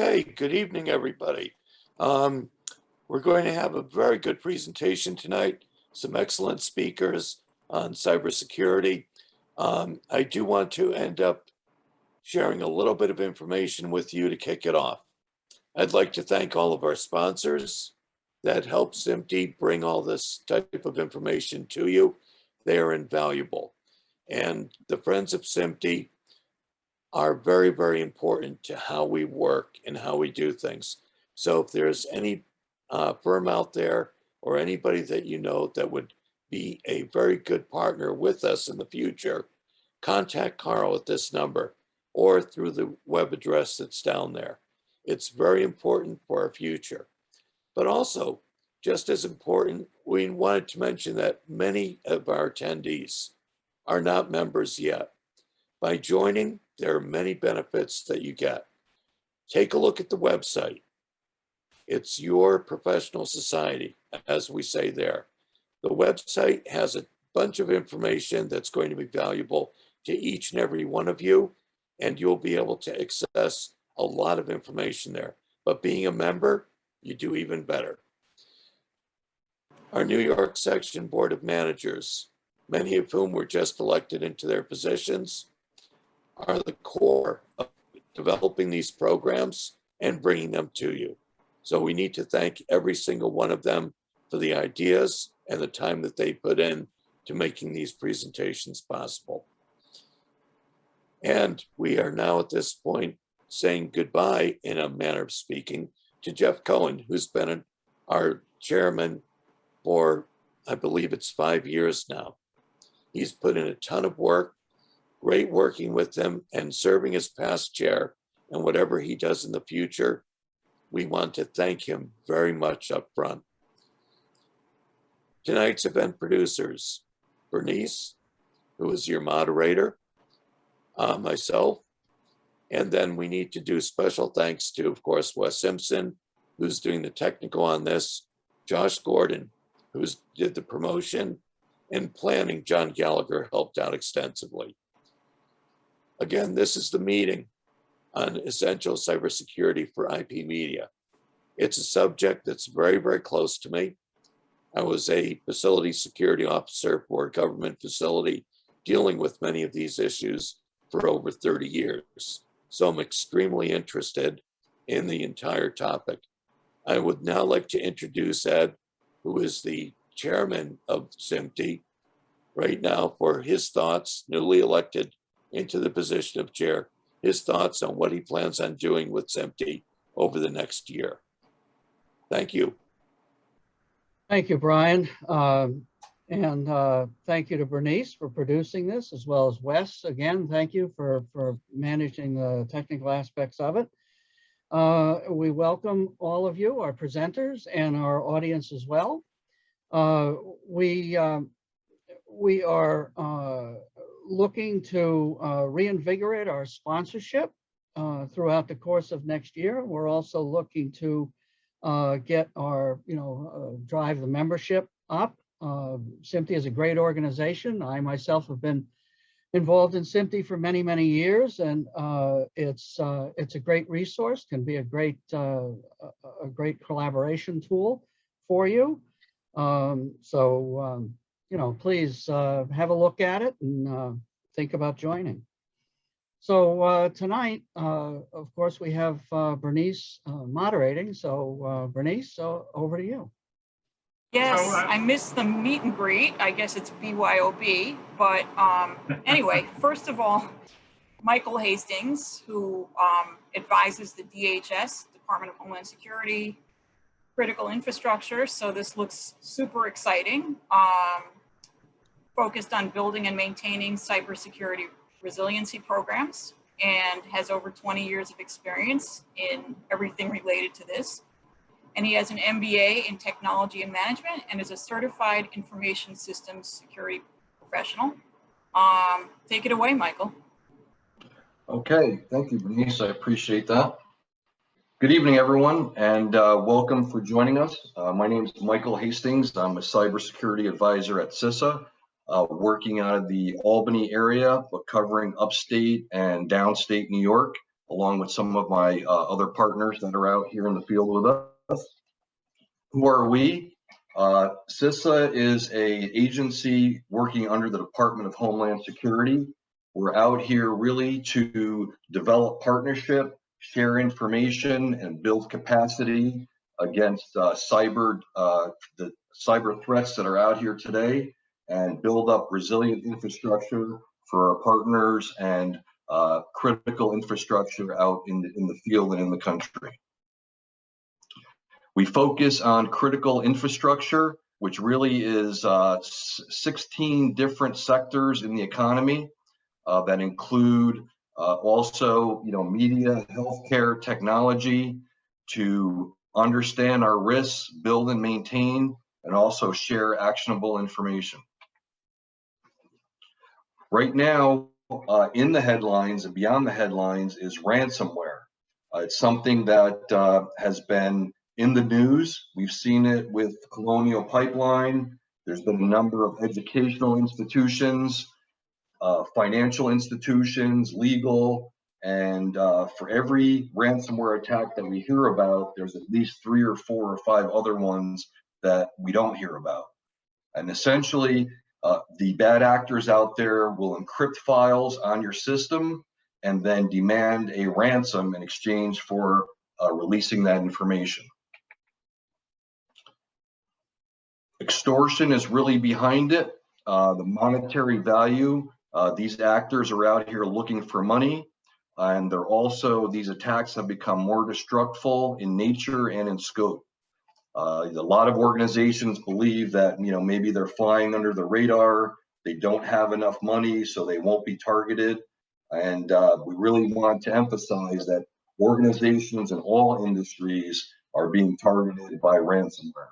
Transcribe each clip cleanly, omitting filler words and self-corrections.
Okay, good evening, everybody. We're going to have a very good presentation tonight, some excellent speakers on cybersecurity. I do want to end up sharing a little bit of information with you to kick it off. I'd like to thank all of our sponsors that help SMPTE bring all this type of information to you. They are invaluable. And the friends of SMPTE are very, very important to how we work and how we do things. So if there's any firm out there or anybody that you know that would be a very good partner with us in the future, contact Carl at this number or through the web address that's down there. It's very important for our future. But also, just as important, we wanted to mention that many of our attendees are not members yet. By joining, there are many benefits that you get. Take a look at the website. It's your professional society, as we say there. The website has a bunch of information that's going to be valuable to each and every one of you, and you'll be able to access a lot of information there. But being a member, you do even better. Our New York Section Board of Managers, many of whom were just elected into their positions, are the core of developing these programs and bringing them to you. So we need to thank every single one of them for the ideas and the time that they put in to making these presentations possible. And we are now at this point saying goodbye, in a manner of speaking, to Jeff Cohen, who's been our chairman for, I believe it's 5 years now. He's put in a ton of work. Great working with them and serving as past chair, and whatever he does in the future, we want to thank him very much up front. Tonight's event producers, Bernice, who is your moderator, myself, and then we need to do special thanks to, of course, Wes Simpson, who's doing the technical on this, Josh Gordon, who's did the promotion, and planning. John Gallagher helped out extensively. Again, this is the meeting on essential cybersecurity for IP media. It's a subject that's very, very close to me. I was a facility security officer for a government facility dealing with many of these issues for over 30 years. So I'm extremely interested in the entire topic. I would now like to introduce Ed, who is the chairman of SMPTE right now, for his thoughts, newly elected into the position of chair, his thoughts on what he plans on doing with SMPTE over the next year. Thank you. Thank you, Brian. Thank you to Bernice for producing this, as well as Wes. Again, thank you for managing the technical aspects of it. We welcome all of you, our presenters, and our audience as well. We are looking to reinvigorate our sponsorship throughout the course of next year. We're also looking to get our, drive the membership up. SMPTE is a great organization. I myself have been involved in SMPTE for many, many years, and it's a great resource, can be a great collaboration tool for you. Please have a look at it and think about joining. So tonight, of course, we have Bernice moderating. So Bernice, over to you. Yes, I missed the meet and greet. I guess it's BYOB. But anyway, first of all, Michael Hastings, who advises the DHS, Department of Homeland Security, critical infrastructure. So this looks super exciting. Focused on building and maintaining cybersecurity resiliency programs, and has over 20 years of experience in everything related to this. And he has an MBA in technology and management and is a certified information systems security professional. Take it away, Michael. Okay, thank you, Bernice. I appreciate that. Good evening, everyone, and welcome for joining us. My name is Michael Hastings. I'm a cybersecurity advisor at CISA, working out of the Albany area, but covering upstate and downstate New York. along with some of my other partners that are out here in the field with us. Who are we? CISA is an agency working under the Department of Homeland Security. We're out here really to develop partnership, share information, and build capacity against the cyber threats that are out here today, and build up resilient infrastructure for our partners and critical infrastructure out in the field and in the country. We focus on critical infrastructure, which really is 16 different sectors in the economy that include also, media, healthcare, technology, to understand our risks, build and maintain, and also share actionable information. Right now, in the headlines and beyond the headlines is ransomware. It's something that has been in the news. We've seen it with Colonial Pipeline. There's been a number of educational institutions, financial institutions, legal, and for every ransomware attack that we hear about, there's at least 3 or 4 or 5 other ones that we don't hear about. And essentially, the bad actors out there will encrypt files on your system and then demand a ransom in exchange for releasing that information. Extortion is really behind it. The monetary value. These actors are out here looking for money, and they're also, these attacks have become more destructive in nature and in scope. A lot of organizations believe that, maybe they're flying under the radar, they don't have enough money, so they won't be targeted. And we really want to emphasize that organizations in all industries are being targeted by ransomware.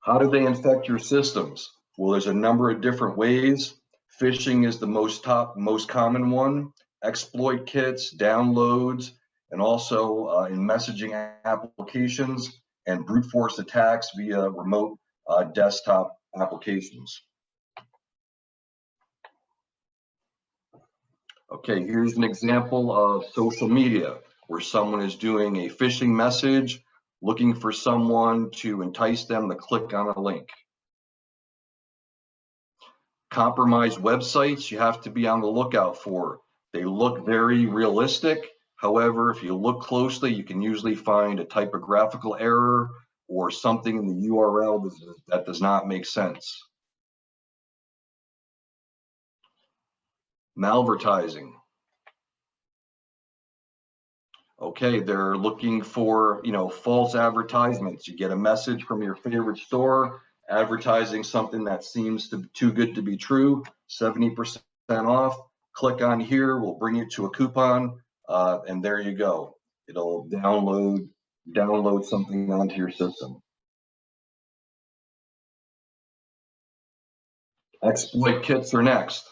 How do they infect your systems? Well, there's a number of different ways. Phishing is the most common one. Exploit kits, downloads, and also in messaging applications, and brute force attacks via remote desktop applications. Okay, here's an example of social media where someone is doing a phishing message, looking for someone to entice them to click on a link. Compromised websites you have to be on the lookout for. They look very realistic. However, if you look closely, you can usually find a typographical error or something in the URL that does not make sense. Malvertising. Okay, they're looking for, false advertisements. You get a message from your favorite store advertising something that seems too good to be true, 70% off. Click on here, we'll bring you to a coupon, and there you go. It'll download something onto your system. Exploit kits are next.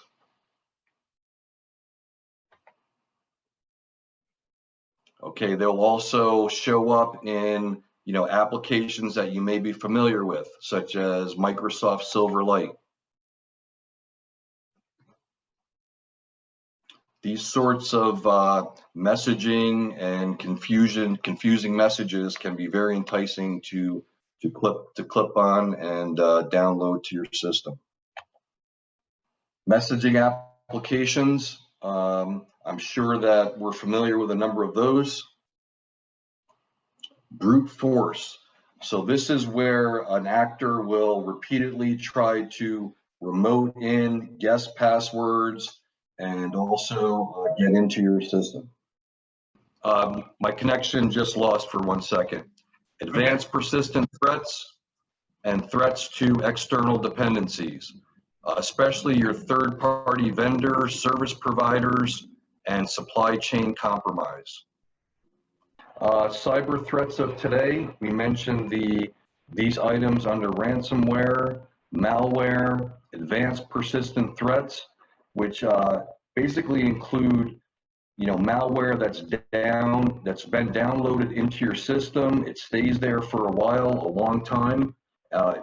Okay, they'll also show up in, applications that you may be familiar with, such as Microsoft Silverlight. These sorts of messaging and confusing messages can be very enticing to clip on and download to your system. Messaging applications. I'm sure that we're familiar with a number of those. Brute force. So this is where an actor will repeatedly try to remote in, guess passwords, and also get into your system. My connection just lost for 1 second. Advanced persistent threats and threats to external dependencies, especially your third-party vendors, service providers, and supply chain compromise. Cyber threats of today, we mentioned these items under ransomware, malware, advanced persistent threats, which basically include, malware that's been downloaded into your system. It stays there for a while, a long time.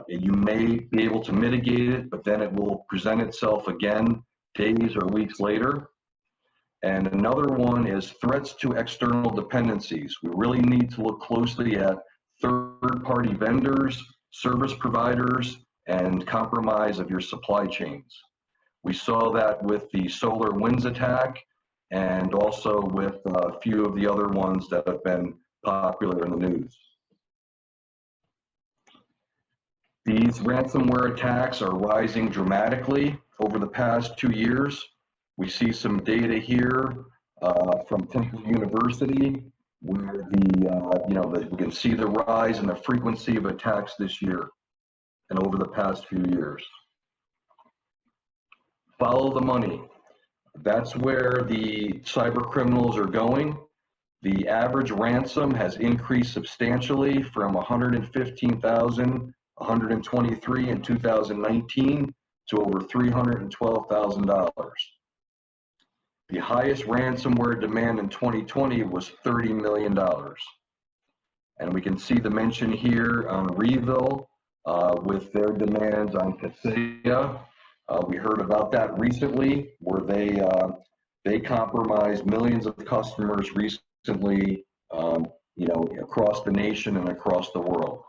You may be able to mitigate it, but then it will present itself again days or weeks later. And another one is threats to external dependencies. We really need to look closely at third-party vendors, service providers, and compromise of your supply chains. We saw that with the SolarWinds attack and also with a few of the other ones that have been popular in the news. These ransomware attacks are rising dramatically over the past 2 years. We see some data here from Temple University where we can see the rise in the frequency of attacks this year and over the past few years. Follow the money. That's where the cyber criminals are going. The average ransom has increased substantially from $115,123 in 2019 to over $312,000. The highest ransomware demand in 2020 was $30 million. And we can see the mention here on Revil with their demands on CISA. We heard about that recently, where they compromised millions of customers recently, across the nation and across the world.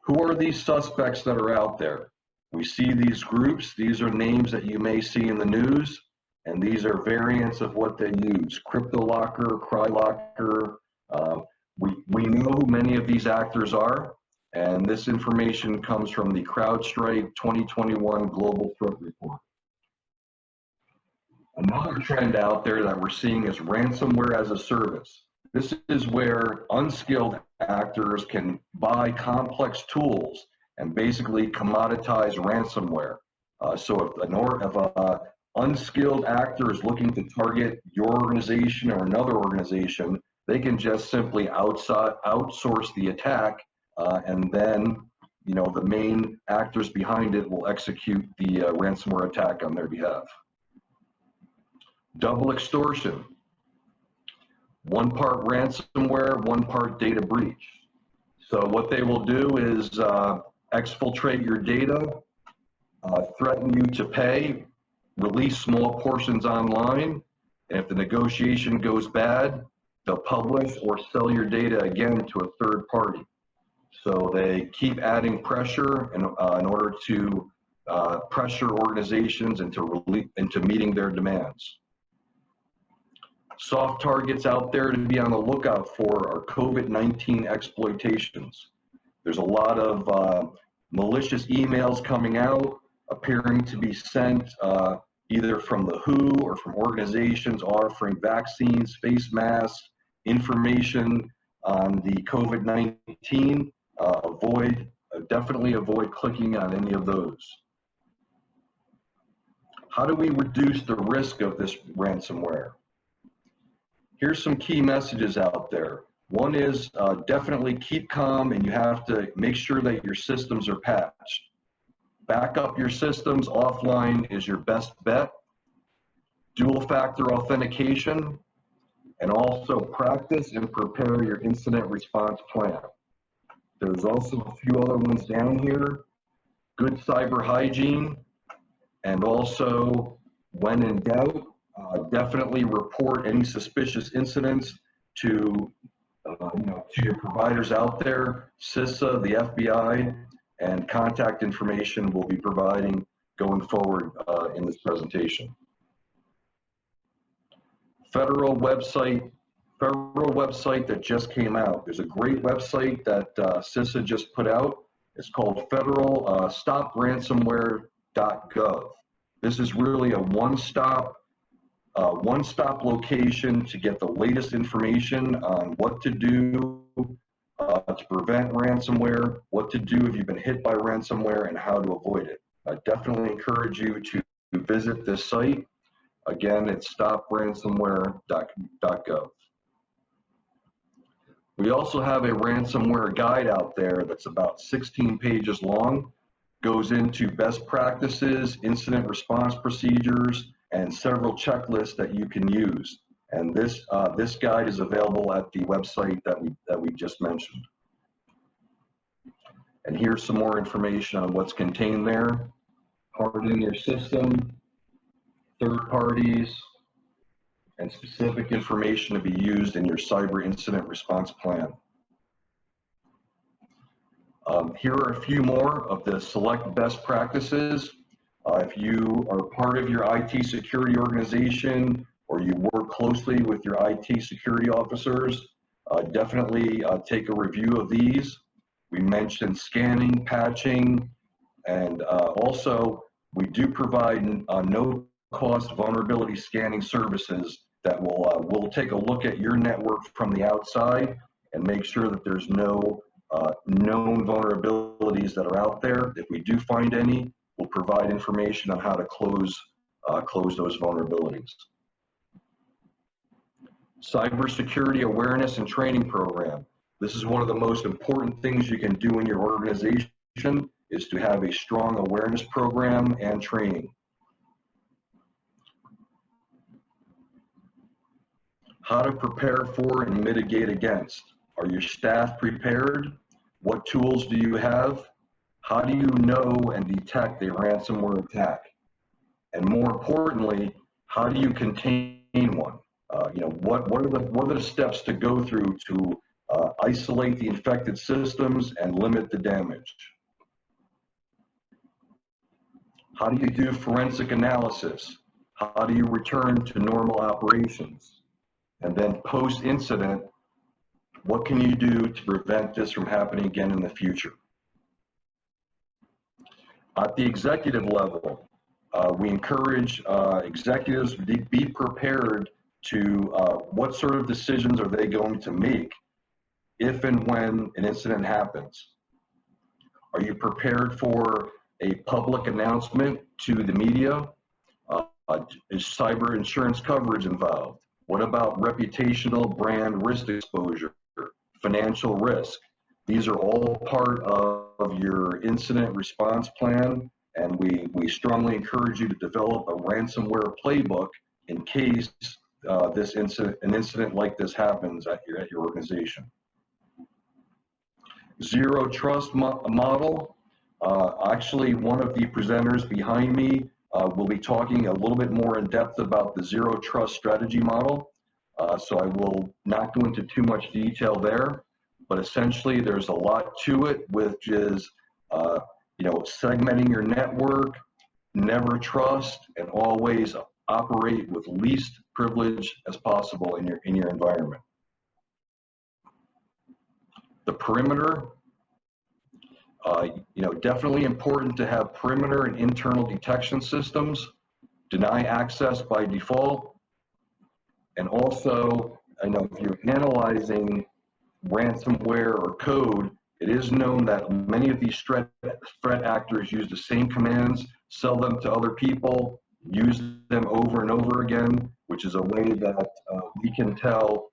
Who are these suspects that are out there? We see these groups. These are names that you may see in the news, and these are variants of what they use. CryptoLocker, CryLocker. We know who many of these actors are. And this information comes from the CrowdStrike 2021 Global Threat Report. Another trend out there that we're seeing is ransomware as a service. This is where unskilled actors can buy complex tools and basically commoditize ransomware. So if an unskilled actor is looking to target your organization or another organization, they can just simply outsource the attack. And then, the main actors behind it will execute the ransomware attack on their behalf. Double extortion. One part ransomware, one part data breach. So what they will do is exfiltrate your data, threaten you to pay, release small portions online, and if the negotiation goes bad, they'll publish or sell your data again to a third party. So they keep adding pressure in order to pressure organizations into meeting their demands. Soft targets out there to be on the lookout for are COVID-19 exploitations. There's a lot of malicious emails coming out appearing to be sent either from the WHO or from organizations offering vaccines, face masks, information on the COVID-19. Definitely avoid clicking on any of those. How do we reduce the risk of this ransomware? Here's some key messages out there. One is definitely keep calm, and you have to make sure that your systems are patched. Back up your systems offline is your best bet. Dual factor authentication, and also practice and prepare your incident response plan. There's also a few other ones down here. Good cyber hygiene, and also when in doubt, definitely report any suspicious incidents to your providers out there. CISA, the FBI, and contact information we'll be providing going forward in this presentation. Federal website that just came out. There's a great website that CISA just put out. It's called federal stopransomware.gov. This is really a one-stop location to get the latest information on what to do to prevent ransomware, what to do if you've been hit by ransomware, and how to avoid it. I definitely encourage you to visit this site. Again, it's stopransomware.gov. We also have a ransomware guide out there that's about 16 pages long, goes into best practices, incident response procedures, and several checklists that you can use. And this guide is available at the website that we just mentioned. And here's some more information on what's contained there. Hardening your system, third parties, and specific information to be used in your cyber incident response plan. Here are a few more of the select best practices. If you are part of your IT security organization or you work closely with your IT security officers, definitely take a review of these. We mentioned scanning, patching, and also we do provide no-cost vulnerability scanning services that will take a look at your network from the outside and make sure that there's no known vulnerabilities that are out there. If we do find any, we'll provide information on how to close those vulnerabilities. Cybersecurity awareness and training program. This is one of the most important things you can do in your organization, is to have a strong awareness program and training. How to prepare for and mitigate against. Are your staff prepared? What tools do you have? How do you know and detect a ransomware attack? And more importantly, how do you contain one? What are the steps to go through to isolate the infected systems and limit the damage? How do you do forensic analysis? How do you return to normal operations? And then post-incident, what can you do to prevent this from happening again in the future? At the executive level, we encourage executives to be prepared to what sort of decisions are they going to make if and when an incident happens. Are you prepared for a public announcement to the media? Is cyber insurance coverage involved? What about reputational brand risk exposure, financial risk? These are all part of your incident response plan, and we strongly encourage you to develop a ransomware playbook in case an incident like this happens at your organization. Zero trust model. Actually, one of the presenters behind me will be talking a little bit more in depth about the zero trust strategy model. So I will not go into too much detail there, but essentially there's a lot to it, which is segmenting your network, never trust, and always operate with least privilege as possible in your environment. The perimeter, definitely important to have perimeter and internal detection systems, deny access by default, and also, if you're analyzing ransomware or code, it is known that many of these threat actors use the same commands, sell them to other people, use them over and over again, which is a way that we can tell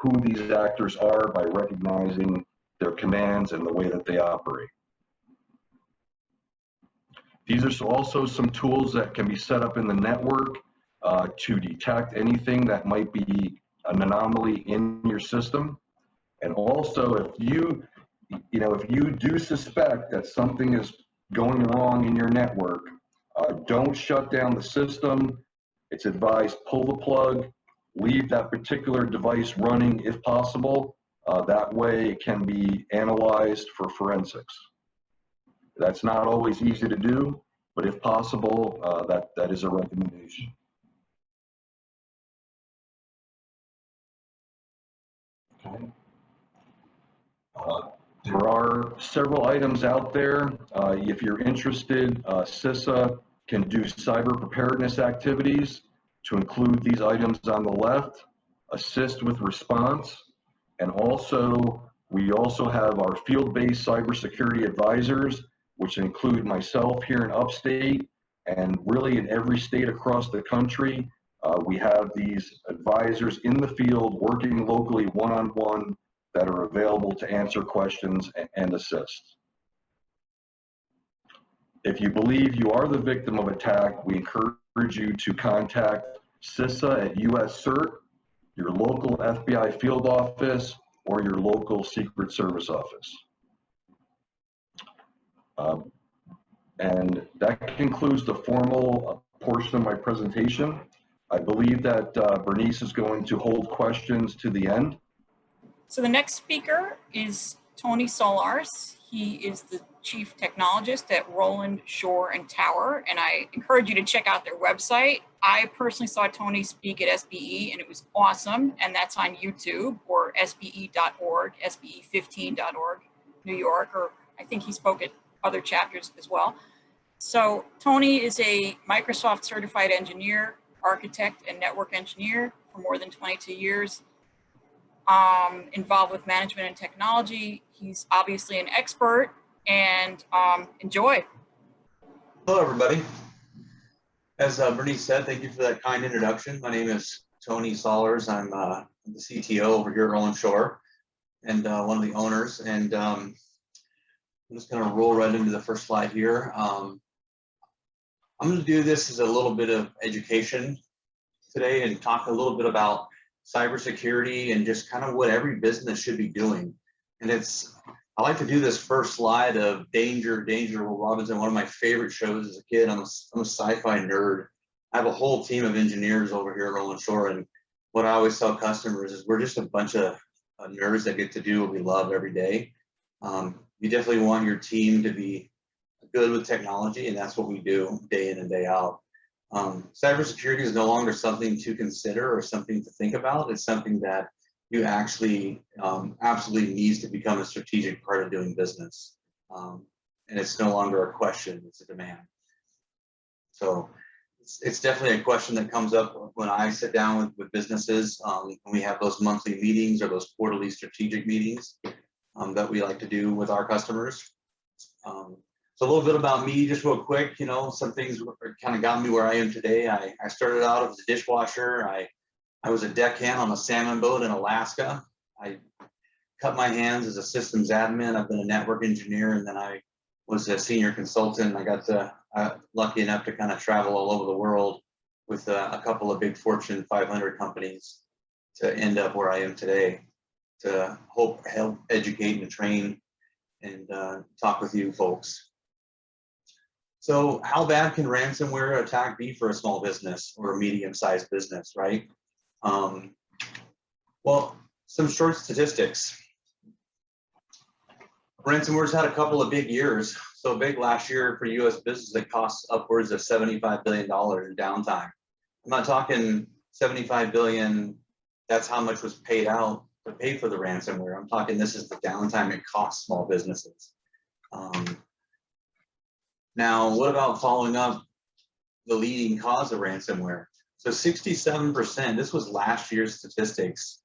who these actors are by recognizing their commands and the way that they operate. These are also some tools that can be set up in the network to detect anything that might be an anomaly in your system. And also, if you do suspect that something is going wrong in your network, don't shut down the system. It's advised pull the plug, leave that particular device running if possible. That way it can be analyzed for forensics. That's not always easy to do, but if possible, that is a recommendation. Okay. There are several items out there. If you're interested, CISA can do cyber preparedness activities to include these items on the left, assist with response, and we also have our field-based cybersecurity advisors, which include myself here in upstate, and really in every state across the country. We have these advisors in the field working locally one-on-one that are available to answer questions and assist. If you believe you are the victim of attack, we encourage you to contact CISA at US CERT, your local FBI field office, or your local Secret Service office. And that concludes the formal portion of my presentation. I believe that Bernice is going to hold questions to the end. So the next speaker is Tony Sollars. He is the Chief Technologist at Roland, Schorr, and Tower, and I encourage you to check out their website. I personally saw Tony speak at SPE, and it was awesome, and that's on YouTube, or SPE.org, SPE15.org, New York, or I think he spoke at other chapters as well. So Tony is a Microsoft certified engineer, architect, and network engineer for more than 22 years. Involved with management and technology. He's obviously an expert, and enjoy. Hello, everybody. As Bernice said, thank you for that kind introduction. My name is Tony Sollars. I'm the CTO over here at Roland Schorr, and one of the owners. And I'm just going to roll right into the first slide here. I'm going to do this as a little bit of education today and talk a little bit about cybersecurity and just kind of what every business should be doing. And I like to do this first slide of Danger, Will Robinson, one of my favorite shows as a kid. I'm a sci-fi nerd. I have a whole team of engineers over here at Roland Schorr, and what I always tell customers is we're just a bunch of nerds that get to do what we love every day. You definitely want your team to be good with technology, and that's what we do day in and day out. Cybersecurity is no longer something to consider or something to think about. It's something that you actually absolutely needs to become a strategic part of doing business. And it's no longer a question, it's a demand. So it's definitely a question that comes up when I sit down with businesses, when we have those monthly meetings or those quarterly strategic meetings that we like to do with our customers. So a little bit about me, just real quick, you know, some things kind of got me where I am today. I started out as a dishwasher. I was a deckhand on a salmon boat in Alaska. I cut my hands as a systems admin. I've been a network engineer, and then I was a senior consultant. I got lucky enough to kind of travel all over the world with a couple of big Fortune 500 companies to end up where I am today, to help educate and train and talk with you folks. So how bad can ransomware attack be for a small business or a medium-sized business, right? Well, some short statistics. Ransomware's had a couple of big years. So big last year for US business, it costs upwards of $75 billion in downtime. I'm not talking 75 billion, that's how much was paid out to pay for the ransomware. I'm talking this is the downtime it costs small businesses. Now, what about following up the leading cause of ransomware? So 67%, this was last year's statistics,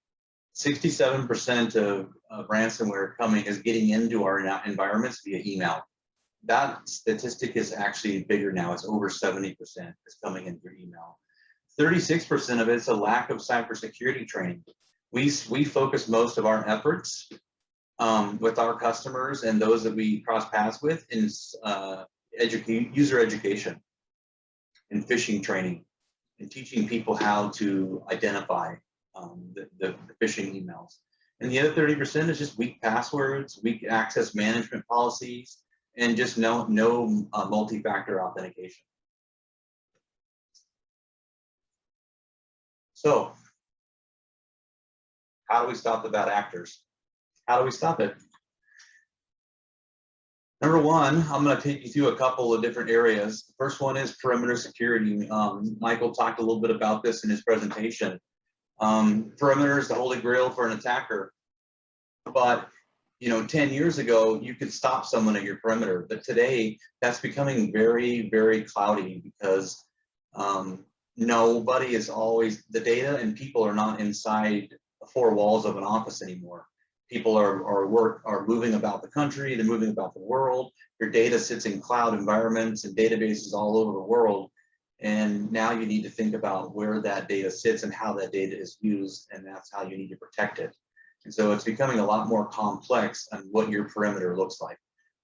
67% of ransomware is getting into our environments via email. That statistic is actually bigger now. It's over 70% is coming in through email. 36% of it's a lack of cybersecurity training. We focus most of our efforts with our customers and those that we cross paths with in user education and phishing training and teaching people how to identify the phishing emails. And the other 30% is just weak passwords, weak access management policies, and just no multi-factor authentication. So how do we stop the bad actors? How do we stop it? Number one, I'm going to take you through a couple of different areas. The first one is perimeter security. Michael talked a little bit about this in his presentation. Perimeter is the holy grail for an attacker. But 10 years ago, you could stop someone at your perimeter. But today, that's becoming very, very cloudy because nobody is always, the data and people are not inside the four walls of an office anymore. People are moving about the country, they're moving about the world. Your data sits in cloud environments and databases all over the world. And now you need to think about where that data sits and how that data is used, and that's how you need to protect it. And so it's becoming a lot more complex on what your perimeter looks like.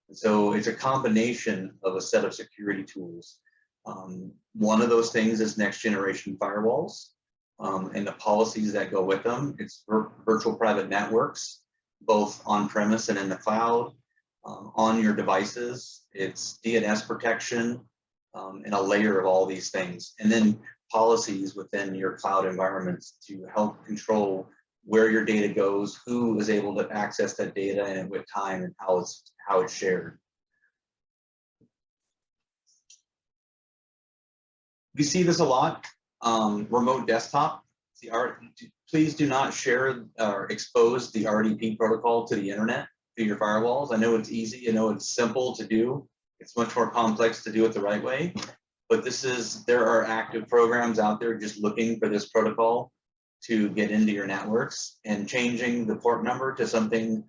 And so it's a combination of a set of security tools. One of those things is next generation firewalls and the policies that go with them. It's virtual private networks, both on-premise and in the cloud, on your devices. It's DNS protection and a layer of all these things. And then policies within your cloud environments to help control where your data goes, who is able to access that data, and at what time, and how it's shared. We see this a lot. Remote desktop. Please do not share or expose the RDP protocol to the internet through your firewalls. I know it's easy. I know it's simple to do. It's much more complex to do it the right way. But there are active programs out there just looking for this protocol to get into your networks, and changing the port number to something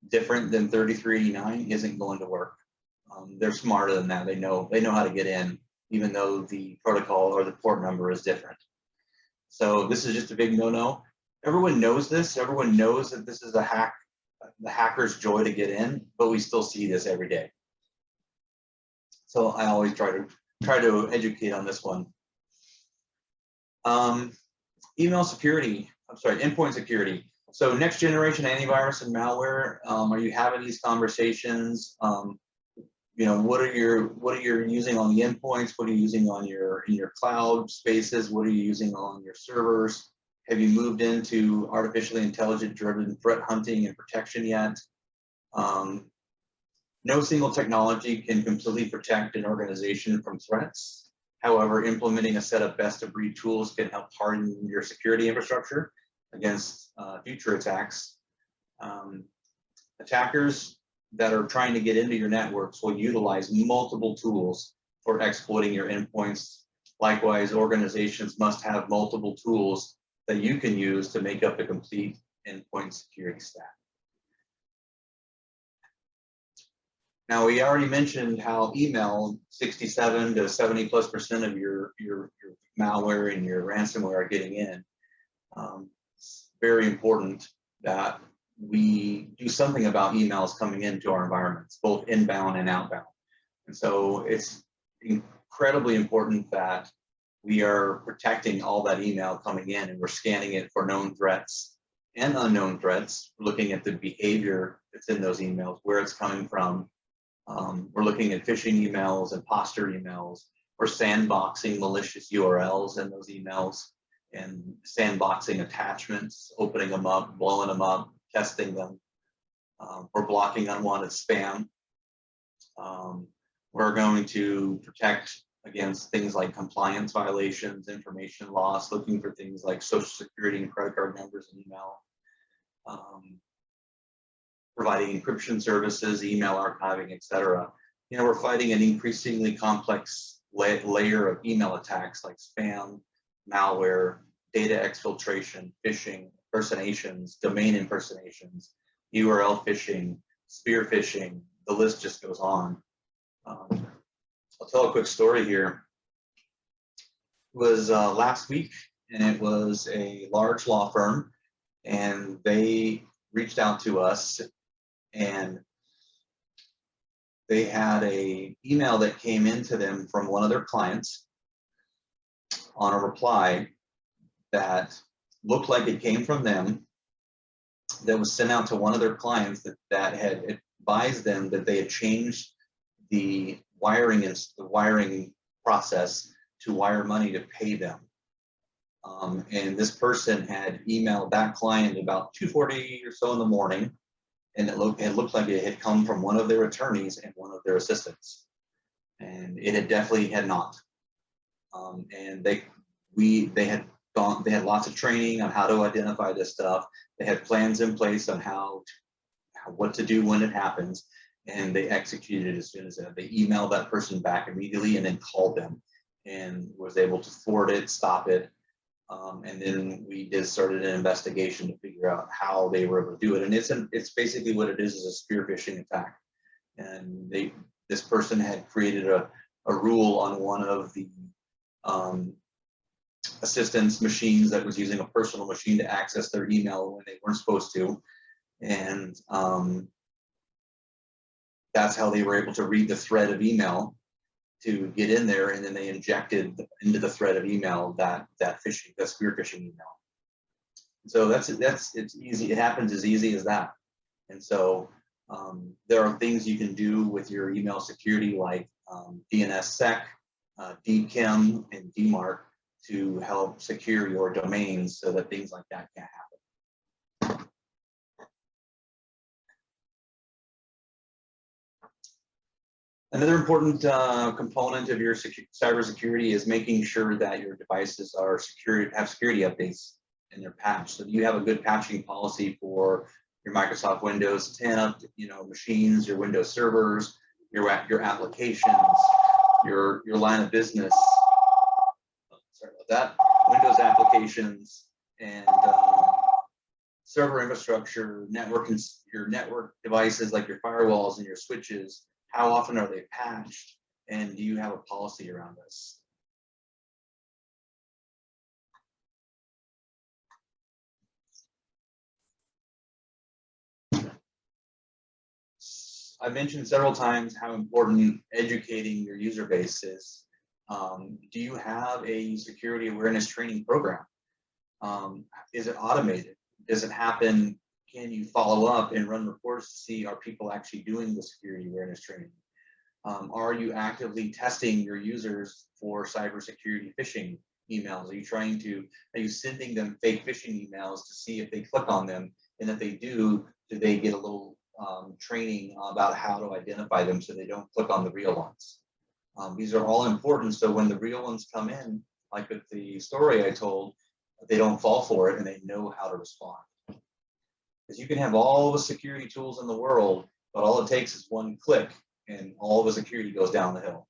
different than 3389 isn't going to work. They're smarter than that. They know how to get in, even though the protocol or the port number is different. So this is just a big no-no. Everyone knows this. Everyone knows that this is the hacker's joy to get in, but we still see this every day. So I always try to educate on this one. Email security, endpoint security. So next generation antivirus and malware, are you having these conversations? You know, what are you using on the endpoints? What are you using on in your cloud spaces? What are you using on your servers? Have you moved into artificially intelligent driven threat hunting and protection yet? No single technology can completely protect an organization from threats. However, implementing a set of best of breed tools can help harden your security infrastructure against future attacks. Attackers that are trying to get into your networks will utilize multiple tools for exploiting your endpoints. Likewise, organizations must have multiple tools that you can use to make up a complete endpoint security stack. Now, we already mentioned how email, 67 to 70+% of your malware and your ransomware are getting in. It's very important that we do something about emails coming into our environments, both inbound and outbound. And so it's incredibly important that we are protecting all that email coming in, and we're scanning it for known threats and unknown threats. We're looking at the behavior that's in those emails, where it's coming from. We're looking at phishing emails, imposter emails. We're sandboxing malicious URLs in those emails, and sandboxing attachments, opening them up, blowing them up, testing them. We're blocking unwanted spam. We're going to protect against things like compliance violations, information loss, looking for things like social security and credit card numbers in email. Providing encryption services, email archiving, etc. You know, we're fighting an increasingly complex layer of email attacks like spam, malware, data exfiltration, phishing, impersonations, domain impersonations, URL phishing, spear phishing. The list just goes on. I'll tell a quick story here. It was last week, and it was a large law firm, and they reached out to us, and they had an email that came into them from one of their clients on a reply that looked like it came from them, that was sent out to one of their clients that had advised them that they had changed the wiring process to wire money to pay them. And this person had emailed that client about 2:40 or so in the morning, and it looked like it had come from one of their attorneys and one of their assistants, and it definitely had not. And they had lots of training on how to identify this stuff. They had plans in place on what to do when it happens, and they executed as soon as they emailed that person back immediately, and then called them and was able to forward it, stop it. And then we started an investigation to figure out how they were able to do it. And it's basically what it is a spear phishing attack. And this person had created a rule on one of the assistants machines that was using a personal machine to access their email when they weren't supposed to. And that's how they were able to read the thread of email to get in there, and then they injected into the thread of email that spear phishing email. So it's easy. It happens as easy as that. And so there are things you can do with your email security, like DNSSEC, DKIM, and DMARC to help secure your domains so that things like that can't happen. Another important component of your cybersecurity is making sure that your devices are secure, have security updates in their patch. So you have a good patching policy for your Microsoft Windows 10, machines, your Windows servers, your applications, your line of business. Sorry about that. Windows applications and server infrastructure, your network devices like your firewalls and your switches. How often are they patched? And do you have a policy around this? I've mentioned several times how important educating your user base is. Do you have a security awareness training program? Is it automated? Does it happen? Can you follow up and run reports to see are people actually doing the security awareness training? Are you actively testing your users for cybersecurity phishing emails? Are you sending them fake phishing emails to see if they click on them? And if they do they get a little training about how to identify them so they don't click on the real ones? These are all important, so when the real ones come in, like with the story I told, they don't fall for it and they know how to respond. Because you can have all the security tools in the world, but all it takes is one click and all the security goes down the hill.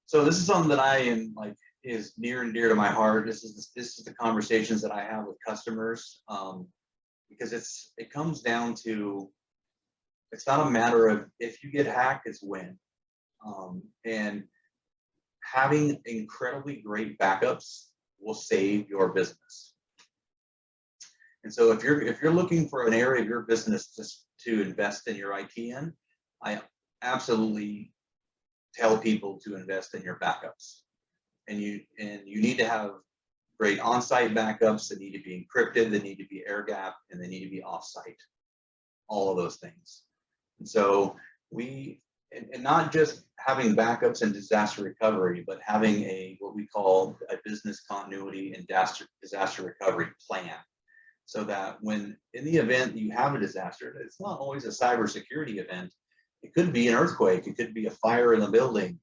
So this is something that I am is near and dear to my heart. This is the conversations that I have with customers, because it comes down to, it's not a matter of if you get hacked, it's when. And having incredibly great backups will save your business. And so if you're looking for an area of your business just to invest in your IT in, I absolutely tell people to invest in your backups. And you need to have great on-site backups that need to be encrypted, they need to be air-gapped, and they need to be off-site. All of those things. And so and not just having backups and disaster recovery, but having what we call a business continuity and disaster recovery plan. So that when in the event you have a disaster, it's not always a cybersecurity event. It could be an earthquake, it could be a fire in the building,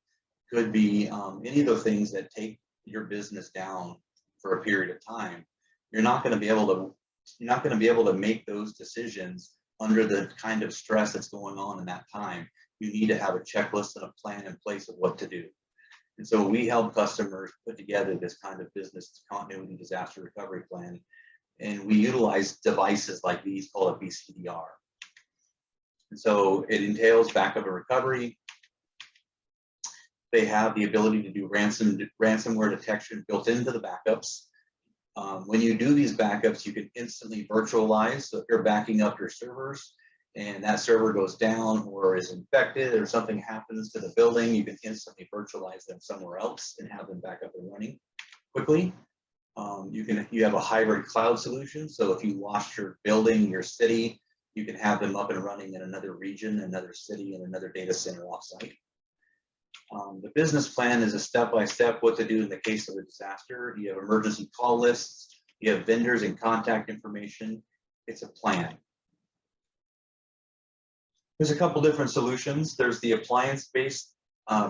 it could be any of those things that take your business down for a period of time. You're not going to be able to make those decisions under the kind of stress that's going on in that time. You need to have a checklist and a plan in place of what to do. And so we help customers put together this kind of business continuity disaster recovery plan. And we utilize devices like these called a BCDR. And so it entails backup and recovery. They have the ability to do ransomware detection built into the backups. When you do these backups, you can instantly virtualize. So if you're backing up your servers and that server goes down or is infected or something happens to the building, you can instantly virtualize them somewhere else and have them back up and running quickly. You have a hybrid cloud solution. So if you lost your building, your city, you can have them up and running in another region, another city, and another data center offsite. The business plan is a step-by-step what to do in the case of a disaster. You have emergency call lists, you have vendors and contact information. It's a plan. There's a couple different solutions. There's the appliance-based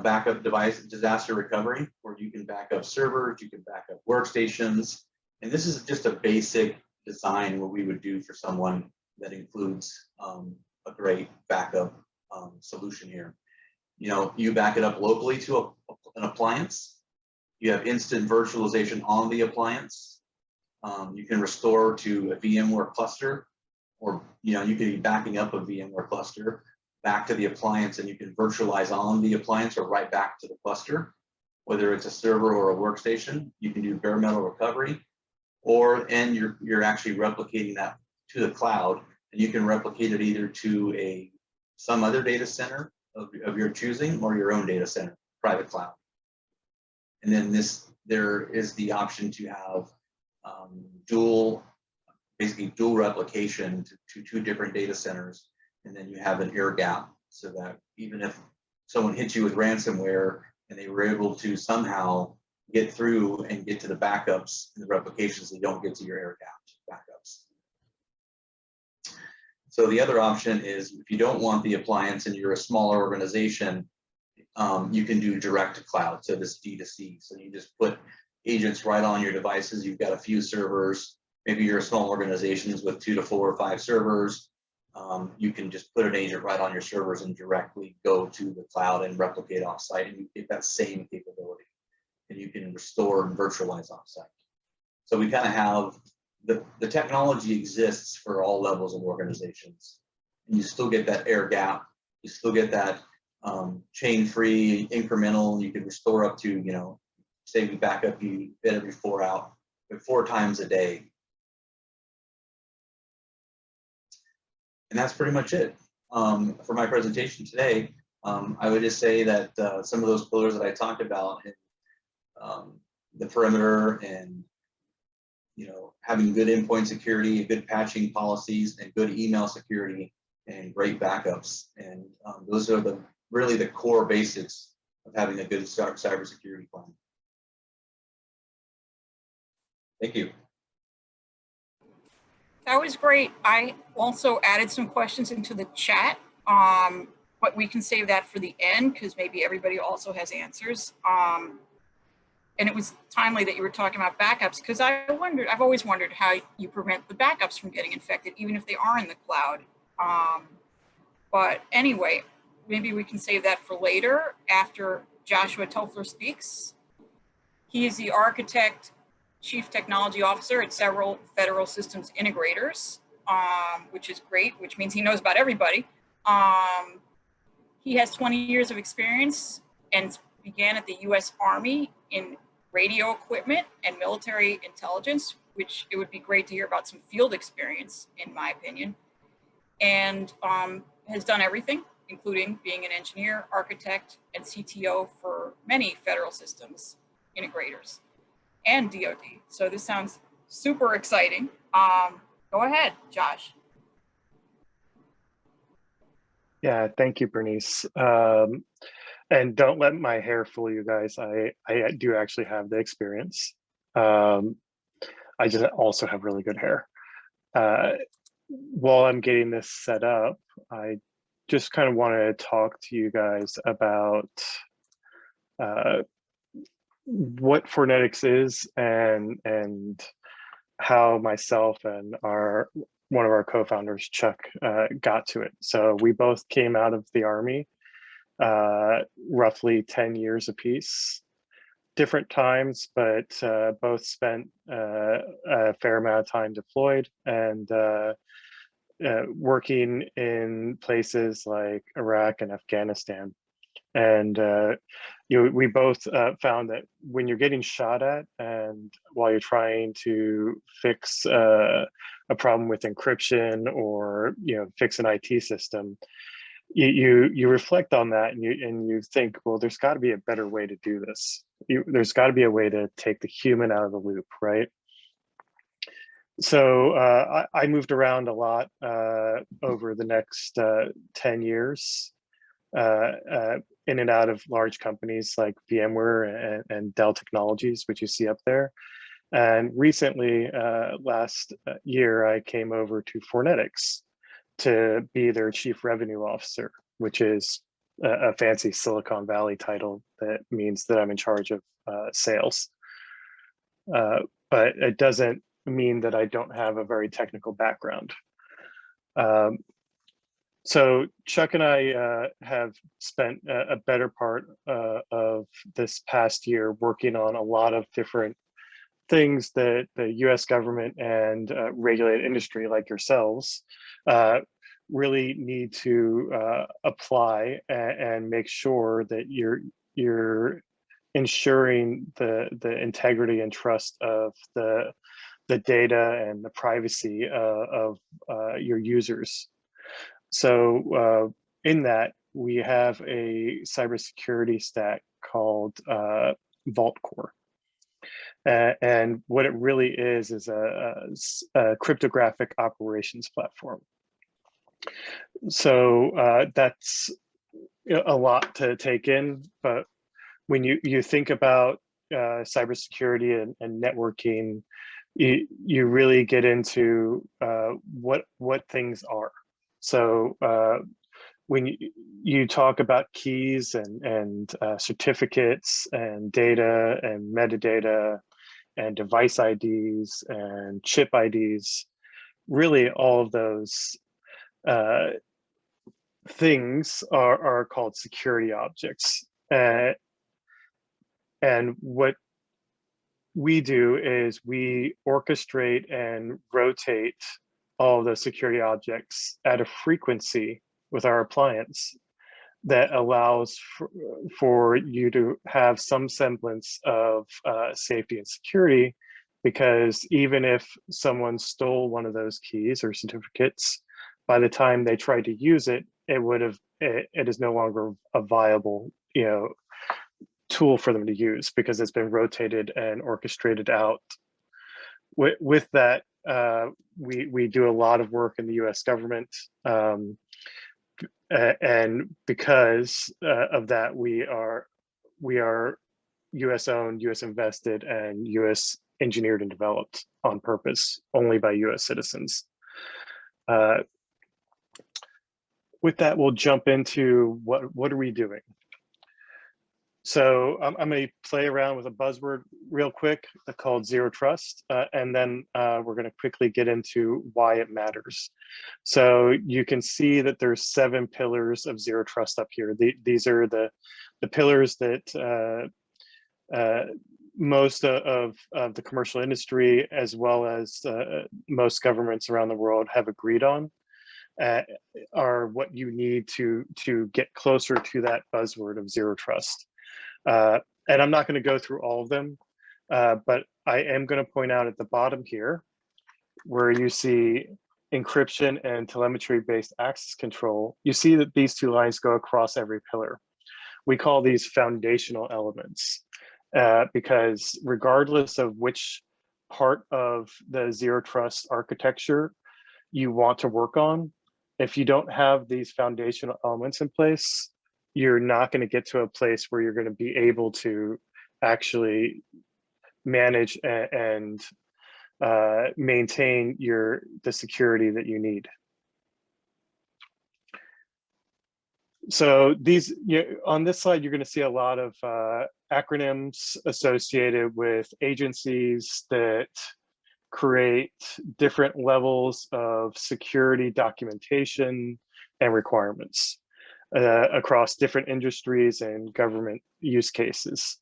backup device disaster recovery, where you can back up servers, you can back up workstations. And this is just a basic design what we would do for someone that includes a great backup solution here. You back it up locally to an appliance. You have instant virtualization on the appliance. You can restore to a VMware cluster, or you can be backing up a VMware cluster back to the appliance, and you can virtualize on the appliance or right back to the cluster, whether it's a server or a workstation. You can do bare metal recovery, and you're actually replicating that to the cloud, and you can replicate it either to some other data center of your choosing or your own data center, private cloud. And then there is the option to have basically dual replication to two different data centers, and then you have an air gap so that even if someone hits you with ransomware and they were able to somehow get through and get to the backups and the replications that don't get to your air-gapped backups. So the other option is, if you don't want the appliance and you're a smaller organization, you can do direct to cloud, so this D2C. So you just put agents right on your devices. You've got a few servers. Maybe you're a small organization with 2 to 4 or 5 servers. You can just put an agent right on your servers and directly go to the cloud and replicate offsite, and you get that same capability. And you can restore and virtualize offsite. So we kind of have the technology exists for all levels of organizations. And you still get that air gap. You still get that chain-free, incremental. You can restore up to, you know, say we back up you every 4 times a day. And that's pretty much it for my presentation today. I would just say that some of those pillars that I talked about, the perimeter and, you know, having good endpoint security, good patching policies, and good email security, and great backups, and those are really the core basics of having a good cybersecurity plan. Thank you. That was great. I also added some questions into the chat, but we can save that for the end because maybe everybody also has answers. And it was timely that you were talking about backups, because I've always wondered how you prevent the backups from getting infected, even if they are in the cloud. But anyway, maybe we can save that for later after Joshua Toffler speaks. He is the architect, chief technology officer at several federal systems integrators, which is great, which means he knows about everybody. He has 20 years of experience and began at the US Army in radio equipment and military intelligence, which it would be great to hear about some field experience, in my opinion, and has done everything, including being an engineer, architect, and CTO for many federal systems integrators and DoD. So this sounds super exciting. Go ahead, Josh. Yeah, thank you, Bernice. And don't let my hair fool you guys. I do actually have the experience. I just also have really good hair. While I'm getting this set up, I just kind of want to talk to you guys about what phonetics is and how myself and one of our co-founders, Chuck, got to it. So we both came out of the Army, roughly 10 years apiece, different times, but both spent a fair amount of time deployed and working in places like Iraq and Afghanistan. And we both found that when you're getting shot at, and while you're trying to fix a problem with encryption or fix an IT system, you reflect on that and you think, well, there's got to be a better way to do this. There's got to be a way to take the human out of the loop, right? So I moved around a lot over the next 10 years. In and out of large companies like VMware and Dell Technologies, which you see up there. And recently, last year, I came over to Phonetics to be their chief revenue officer, which is a fancy Silicon Valley title that means that I'm in charge of sales. But it doesn't mean that I don't have a very technical background. So Chuck and I have spent a better part of this past year working on a lot of different things that the US government and regulated industry like yourselves really need to apply and make sure that you're ensuring the integrity and trust of the data and the privacy of your users. So in that, we have a cybersecurity stack called Vault Core. And what it really is a cryptographic operations platform. So that's a lot to take in, but when you think about cybersecurity and networking, you really get into what things are. So when you talk about keys and certificates and data and metadata and device IDs and chip IDs, really all of those things are called security objects. And what we do is we orchestrate and rotate all the security objects at a frequency with our appliance that allows for you to have some semblance of safety and security, because even if someone stole one of those keys or certificates, by the time they tried to use it, it is no longer a viable, tool for them to use, because it's been rotated and orchestrated out. With that, we do a lot of work in the U.S. government, and because of that, we are U.S. owned, U.S. invested, and U.S. engineered and developed on purpose, only by U.S. citizens. With that, we'll jump into what are we doing. So I'm going to play around with a buzzword real quick called zero trust, and then we're going to quickly get into why it matters. So you can see that there's 7 pillars of zero trust up here. These are the pillars that most of the commercial industry, as well as most governments around the world, have agreed on. Are what you need to get closer to that buzzword of zero trust. And I'm not going to go through all of them, but I am going to point out at the bottom here, where you see encryption and telemetry-based access control, you see that these 2 lines go across every pillar. We call these foundational elements, because regardless of which part of the zero trust architecture you want to work on, if you don't have these foundational elements in place, you're not going to get to a place where you're going to be able to actually manage and maintain the security that you need. So these, on this slide, you're going to see a lot of acronyms associated with agencies that create different levels of security documentation and requirements across different industries and government use cases.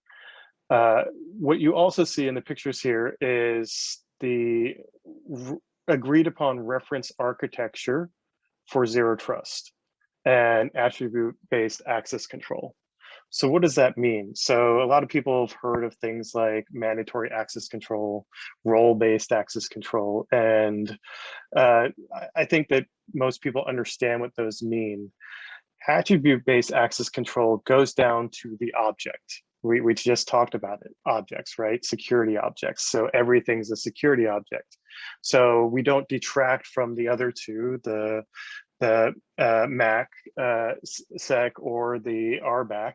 What you also see in the pictures here is the agreed upon reference architecture for zero trust and attribute-based access control. So what does that mean? So a lot of people have heard of things like mandatory access control, role-based access control, and I think that most people understand what those mean. Attribute-based access control goes down to the object. We just talked about it, objects, right? Security objects. So everything's a security object. So we don't detract from the other 2, the MAC, SEC, or the RBAC,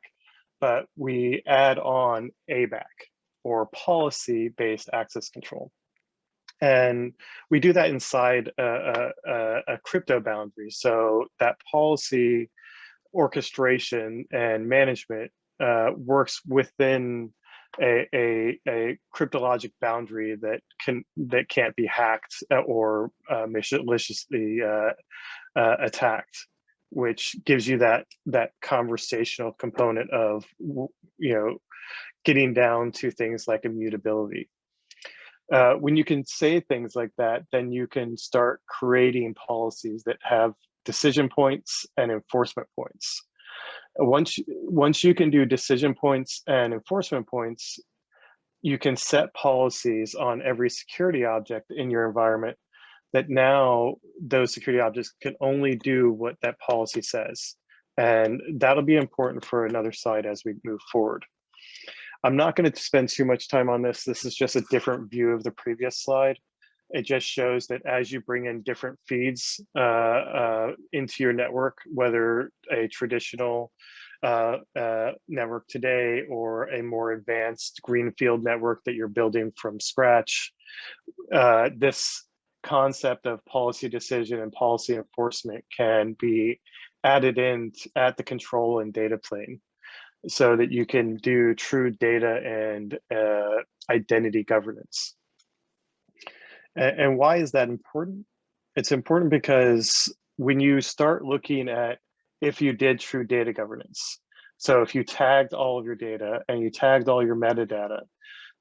but we add on ABAC, or policy-based access control. And we do that inside a crypto boundary. So that policy orchestration and management works within a cryptologic boundary that can't be hacked or maliciously attacked, which gives you that conversational component of getting down to things like immutability. When you can say things like that, then you can start creating policies that have decision points and enforcement points. Once you can do decision points and enforcement points, you can set policies on every security object in your environment that now those security objects can only do what that policy says. And that'll be important for another slide as we move forward. I'm not going to spend too much time on this. This is just a different view of the previous slide. It just shows that as you bring in different feeds into your network, whether a traditional network today or a more advanced greenfield network that you're building from scratch. This concept of policy decision and policy enforcement can be added in at the control and data plane so that you can do true data and identity governance. And why is that important? It's important because when you start looking at if you did true data governance, so if you tagged all of your data and you tagged all your metadata,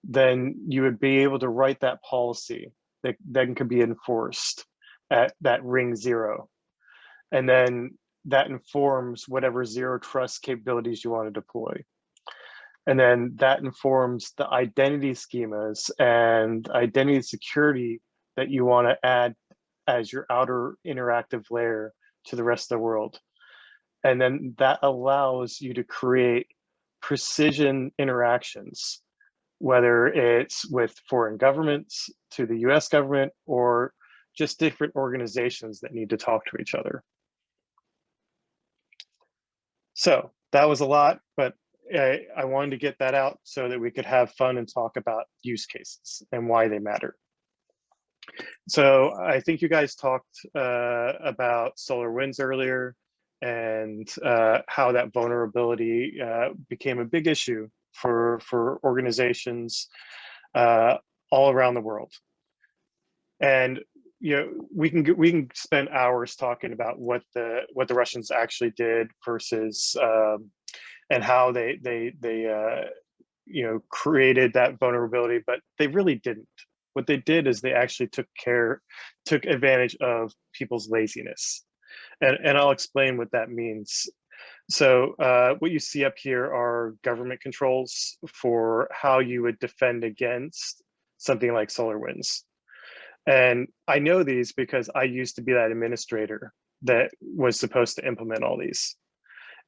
then you would be able to write that policy that then could be enforced at that ring 0. And then that informs whatever zero trust capabilities you want to deploy. And then that informs the identity schemas and identity security that you want to add as your outer interactive layer to the rest of the world. And then that allows you to create precision interactions, whether it's with foreign governments, to the US government, or just different organizations that need to talk to each other. So that was a lot, but I wanted to get that out so that we could have fun and talk about use cases and why they matter. So I think you guys talked about SolarWinds earlier and how that vulnerability became a big issue for organizations all around the world. And we can spend hours talking about what the Russians actually did versus and how they created that vulnerability, but they really didn't. What they did is they actually took advantage of people's laziness. And I'll explain what that means. So what you see up here are government controls for how you would defend against something like SolarWinds. And I know these because I used to be that administrator that was supposed to implement all these.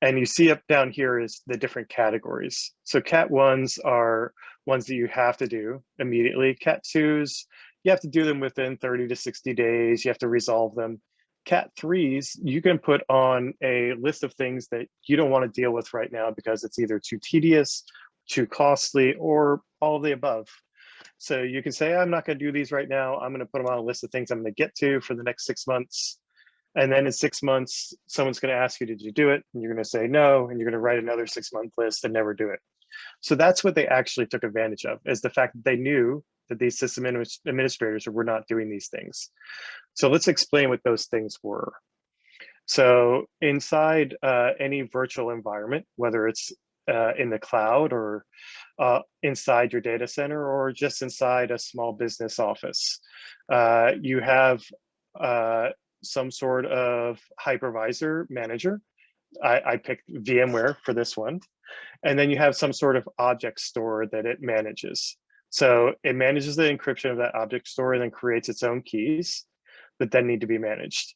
And you see up down here is the different categories. So Cat 1s are ones that you have to do immediately. Cat 2s, you have to do them within 30 to 60 days. You have to resolve them. Cat 3s, you can put on a list of things that you don't want to deal with right now because it's either too tedious, too costly, or all of the above. So you can say, I'm not going to do these right now. I'm going to put them on a list of things I'm going to get to for the next 6 months. And then in 6 months, someone's going to ask you, did you do it? And you're going to say no, and you're going to write another 6-month list and never do it. So that's what they actually took advantage of, is the fact that they knew that these system administrators were not doing these things. So let's explain what those things were. So inside any virtual environment, whether it's in the cloud or inside your data center or just inside a small business office, you have some sort of hypervisor manager. I picked VMware for this one. And then you have some sort of object store that it manages. So it manages the encryption of that object store and then creates its own keys that then need to be managed.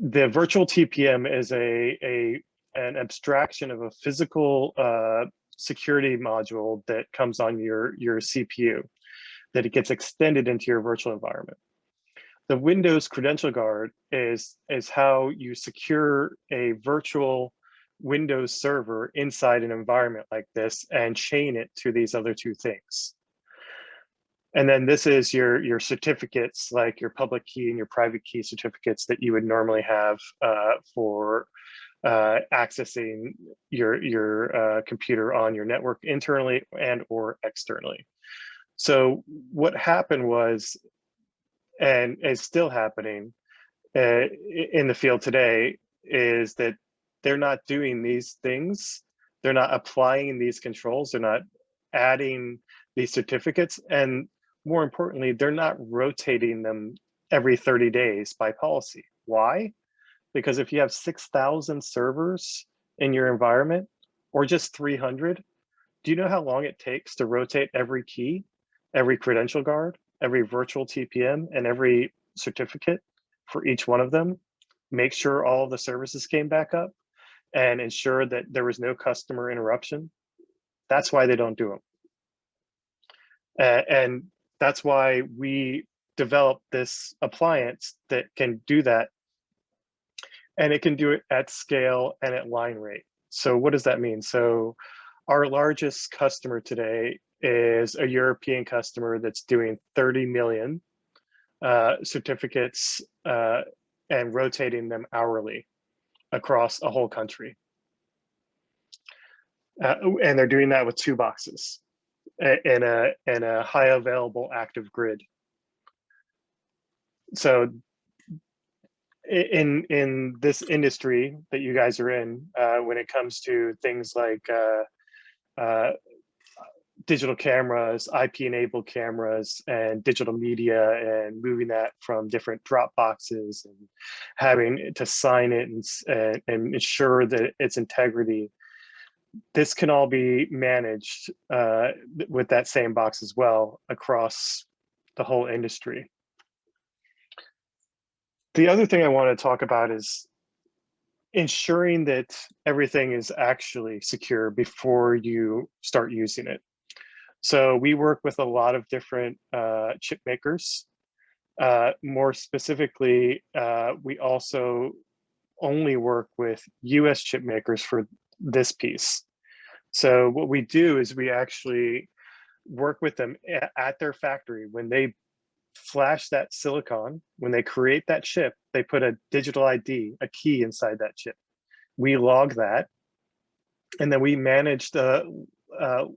The virtual TPM is an abstraction of a physical security module that comes on your CPU, that it gets extended into your virtual environment. The Windows Credential Guard is how you secure a virtual Windows server inside an environment like this and chain it to these other two things. And then this is your certificates, like your public key and your private key certificates that you would normally have for accessing your computer on your network internally and or externally. So what happened was, and is still happening in the field today, is that they're not doing these things. They're not applying these controls. They're not adding these certificates. And more importantly, they're not rotating them every 30 days by policy. Why? Because if you have 6,000 servers in your environment, or just 300, do you know how long it takes to rotate every key, every credential guard, every virtual TPM, and every certificate for each one of them? Make sure all of the services came back up and ensure that there was no customer interruption. That's why they don't do them. And that's why we developed this appliance that can do that and it can do it at scale and at line rate. So what does that mean? So our largest customer today is a European customer that's doing 30 million certificates and rotating them hourly across a whole country. And they're doing that with 2 boxes in a high available active grid. So in this industry that you guys are in, when it comes to things like digital cameras, IP-enabled cameras, and digital media, and moving that from different drop boxes and having to sign it and ensure that its integrity, this can all be managed with that same box as well across the whole industry. The other thing I want to talk about is ensuring that everything is actually secure before you start using it. So we work with a lot of different chip makers. More specifically, we also only work with US chip makers for this piece. So what we do is we actually work with them at their factory. When they flash that silicon, when they create that chip, they put a digital ID, a key inside that chip. We log that, and then we manage the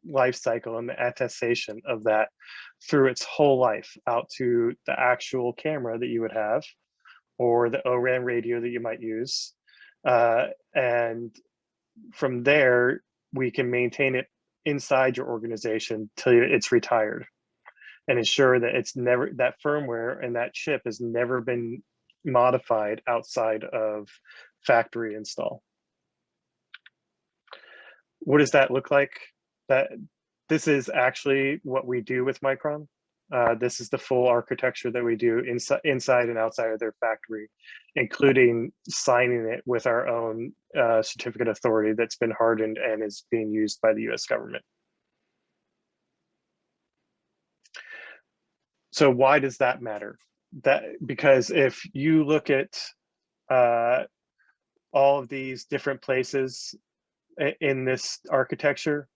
life cycle and the attestation of that through its whole life out to the actual camera that you would have, or the O-RAN radio that you might use. And from there, we can maintain it inside your organization till it's retired, and ensure that it's never, that firmware and that chip has never been modified outside of factory install. What does that look like? This is actually what we do with Micron. This is the full architecture that we do inside and outside of their factory, including signing it with our own certificate authority that's been hardened and is being used by the US government. So why does that matter? Because if you look at all of these different places in this architecture,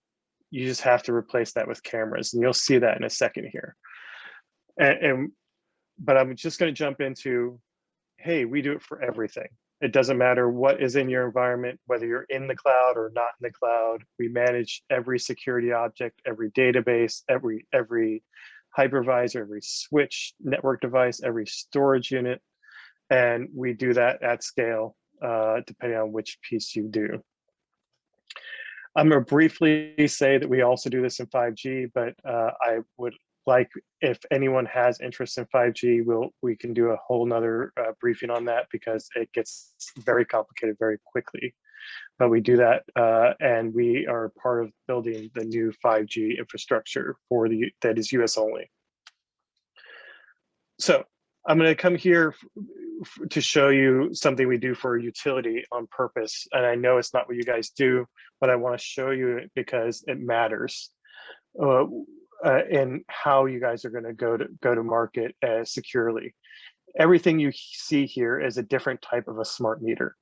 you just have to replace that with cameras, and you'll see that in a second here. But I'm just going to jump into, hey, we do it for everything. It doesn't matter what is in your environment, whether you're in the cloud or not in the cloud. We manage every security object, every database, every hypervisor, every switch, network device, every storage unit, and we do that at scale, depending on which piece you do. I'm going to briefly say that we also do this in 5G, but I would like, if anyone has interest in 5G, we can do a whole nother briefing on that, because it gets very complicated very quickly. But we do that, and we are part of building the new 5G infrastructure that is US only. So I'm going to come here to show you something we do for a utility on purpose. And I know it's not what you guys do, but I want to show you it because it matters in how you guys are going to go to market securely. Everything you see here is a different type of a smart meter.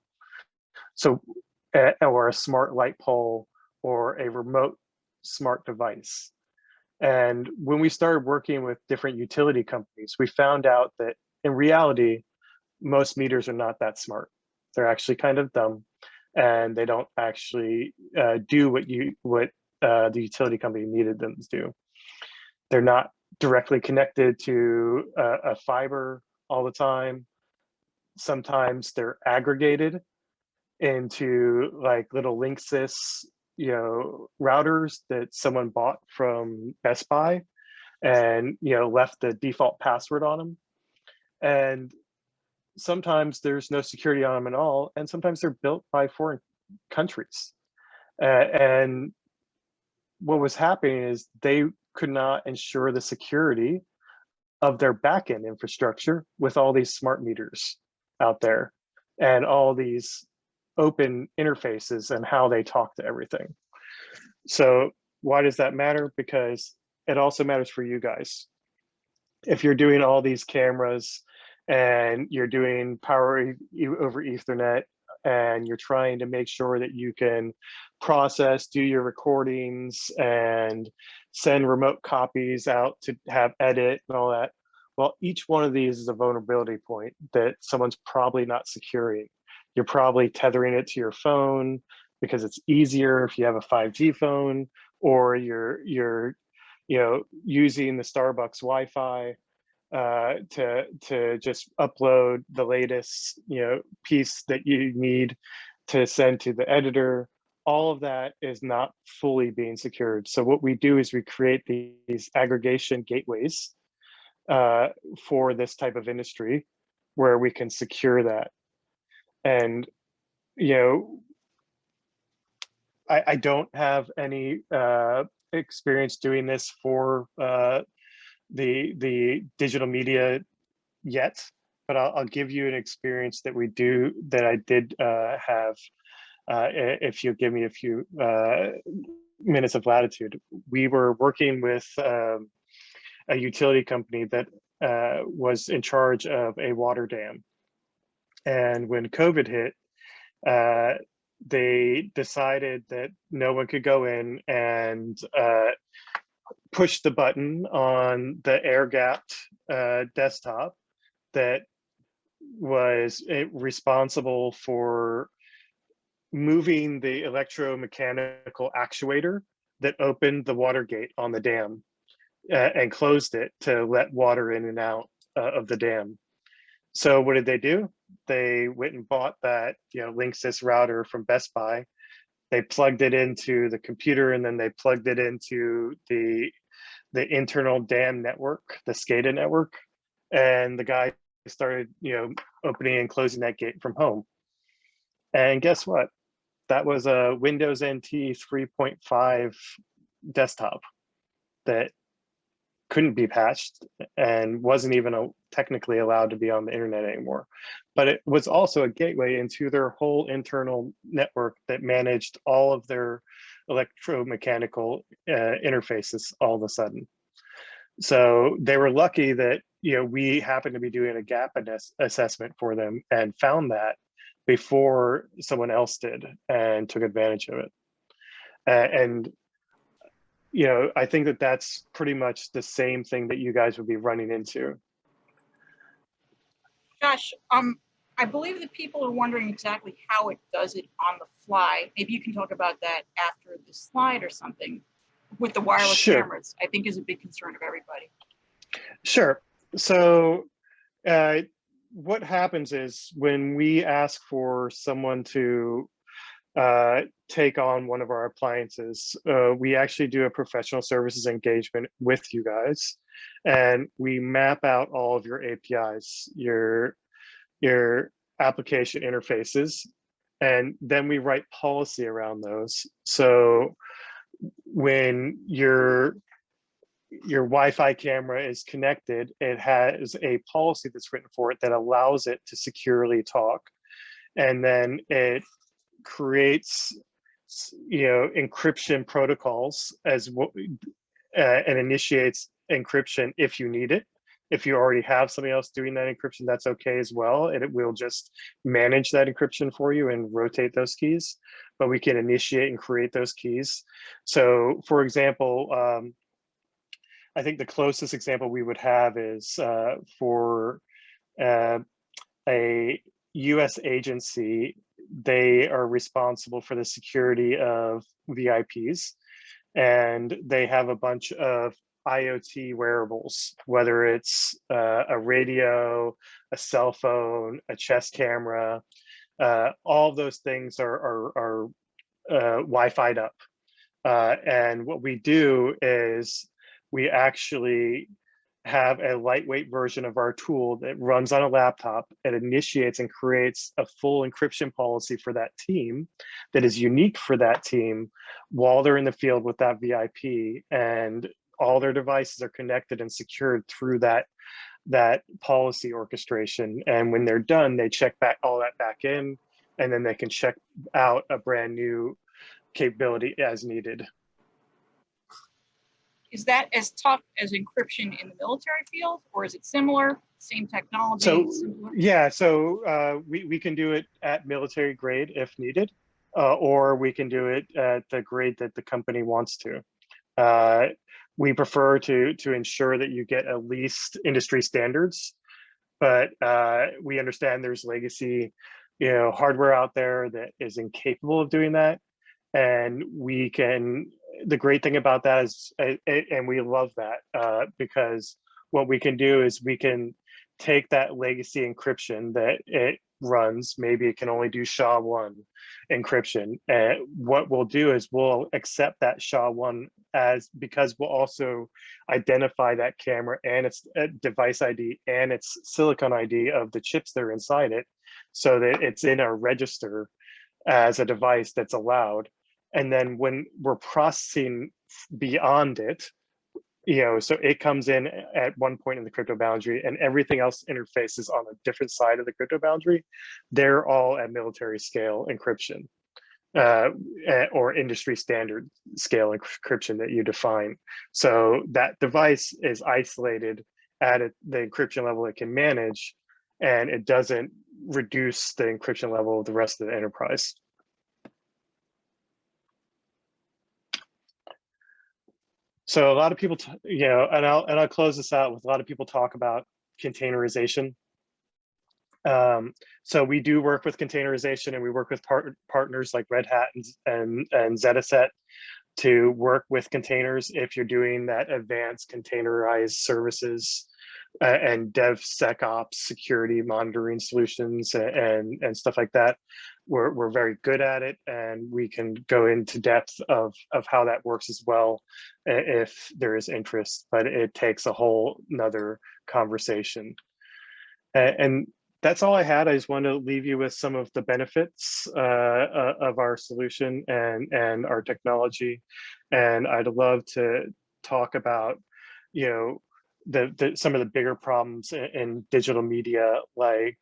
So, or a smart light pole, or a remote smart device. And when we started working with different utility companies, we found out that in reality, most meters are not that smart. They're actually kind of dumb, and they don't actually do what the utility company needed them to do. They're not directly connected to a fiber all the time. Sometimes they're aggregated into like little Linksys, routers that someone bought from Best Buy, and left the default password on them. And sometimes there's no security on them at all, and sometimes they're built by foreign countries. And what was happening is they could not ensure the security of their backend infrastructure with all these smart meters out there and all these open interfaces and how they talk to everything. So why does that matter? Because it also matters for you guys. If you're doing all these cameras and you're doing power over Ethernet, and you're trying to make sure that you can process, do your recordings, and send remote copies out to have edit and all that. Well, each one of these is a vulnerability point that someone's probably not securing. You're probably tethering it to your phone because it's easier if you have a 5G phone, or you're using the Starbucks Wi-Fi to just upload the latest piece that you need to send to the editor. All of that is not fully being secured. So what we do is we create these aggregation gateways for this type of industry where we can secure that. And I don't have any experience doing this for the digital media yet, but I'll give you an experience that I did have. If you give me a few minutes of latitude. We were working with a utility company that was in charge of a water dam. And when COVID hit, they decided that no one could go in and push the button on the air-gapped desktop that was responsible for moving the electromechanical actuator that opened the water gate on the dam and closed it to let water in and out of the dam. So what did they do? They went and bought that Linksys router from Best Buy. They plugged it into the computer, and then they plugged it into the internal dam network, the SCADA network, and the guy started opening and closing that gate from home. And guess what? That was a Windows NT 3.5 desktop that couldn't be patched and wasn't even technically allowed to be on the internet anymore. But it was also a gateway into their whole internal network that managed all of their electromechanical interfaces all of a sudden. So they were lucky that we happened to be doing a gap assessment for them and found that before someone else did and took advantage of it. And I think that that's pretty much the same thing that you guys would be running into. Josh, I believe that people are wondering exactly how it does it on the fly. Maybe you can talk about that after the slide or something with the wireless cameras, I think is a big concern of everybody. Sure. So what happens is when we ask for someone to take on one of our appliances, we actually do a professional services engagement with you guys, and we map out all of your APIs, your application interfaces, and then we write policy around those. So when your Wi-Fi camera is connected, it has a policy that's written for it that allows it to securely talk, and then it creates encryption protocols and initiates encryption if you need it. If you already have somebody else doing that encryption, that's okay as well, and it will just manage that encryption for you and rotate those keys, but we can initiate and create those keys. So for example, I think the closest example we would have is for a US agency. They are responsible for the security of VIPs, and they have a bunch of IoT wearables, whether it's a radio, a cell phone, a chest camera. All of those things are Wi-Fi'd up. And what we do is we actually have a lightweight version of our tool that runs on a laptop. It initiates and creates a full encryption policy for that team that is unique for that team while they're in the field with that VIP, and all their devices are connected and secured through that policy orchestration. And when they're done, they check back all that back in, and then they can check out a brand new capability as needed. is that as tough as encryption in the military field, or is it similar, same technology? So similar? yeah, so we can do it at military grade if needed, or we can do it at the grade that the company wants to. We prefer to ensure that you get at least industry standards, but we understand there's legacy, hardware out there that is incapable of doing that, and we can. The great thing about that is, and we love that, because what we can do is we can take that legacy encryption that it runs. Maybe it can only do SHA-1 encryption. And what we'll do is we'll accept that SHA-1 because we'll also identify that camera and its device ID and its silicon ID of the chips that are inside it, so that it's in our register as a device that's allowed. And then when we're processing beyond it, so it comes in at one point in the crypto boundary and everything else interfaces on a different side of the crypto boundary, they're all at military scale encryption, or industry standard scale encryption that you define. So that device is isolated at the encryption level it can manage, and it doesn't reduce the encryption level of the rest of the enterprise. So a lot of people, and I'll close this out with a lot of people talk about containerization. So we do work with containerization, and we work with partners like Red Hat and Zetaset to work with containers if you're doing that advanced containerized services and DevSecOps security monitoring solutions and stuff like that. We're very good at it, and we can go into depth of how that works as well if there is interest, but it takes a whole nother conversation. And that's all I had. I just wanted to leave you with some of the benefits of our solution and our technology. And I'd love to talk about, some of the bigger problems in digital media, like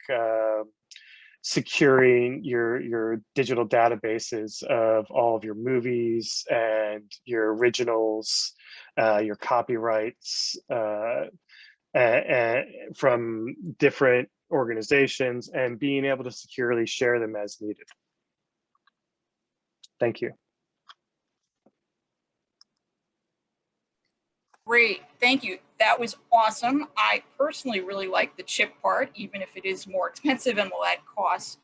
securing your digital databases of all of your movies and your originals, your copyrights, from different organizations, and being able to securely share them as needed. Thank you. Great, thank you. That was awesome. I personally really like the chip part, even if it is more expensive and will add costs.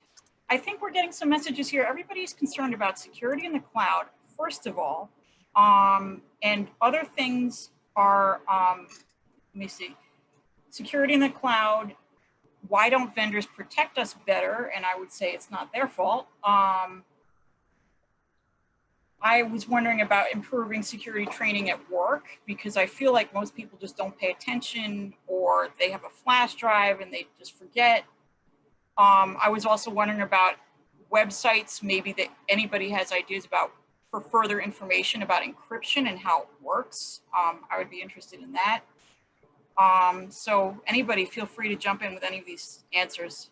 I think we're getting some messages here. Everybody's concerned about security in the cloud, first of all, and other things are, let me see, security in the cloud. Why don't vendors protect us better? And I would say it's not their fault. I was wondering about improving security training at work, because I feel like most people just don't pay attention, or they have a flash drive and they just forget. I was also wondering about websites, maybe that anybody has ideas about for further information about encryption and how it works. I would be interested in that. So anybody feel free to jump in with any of these answers.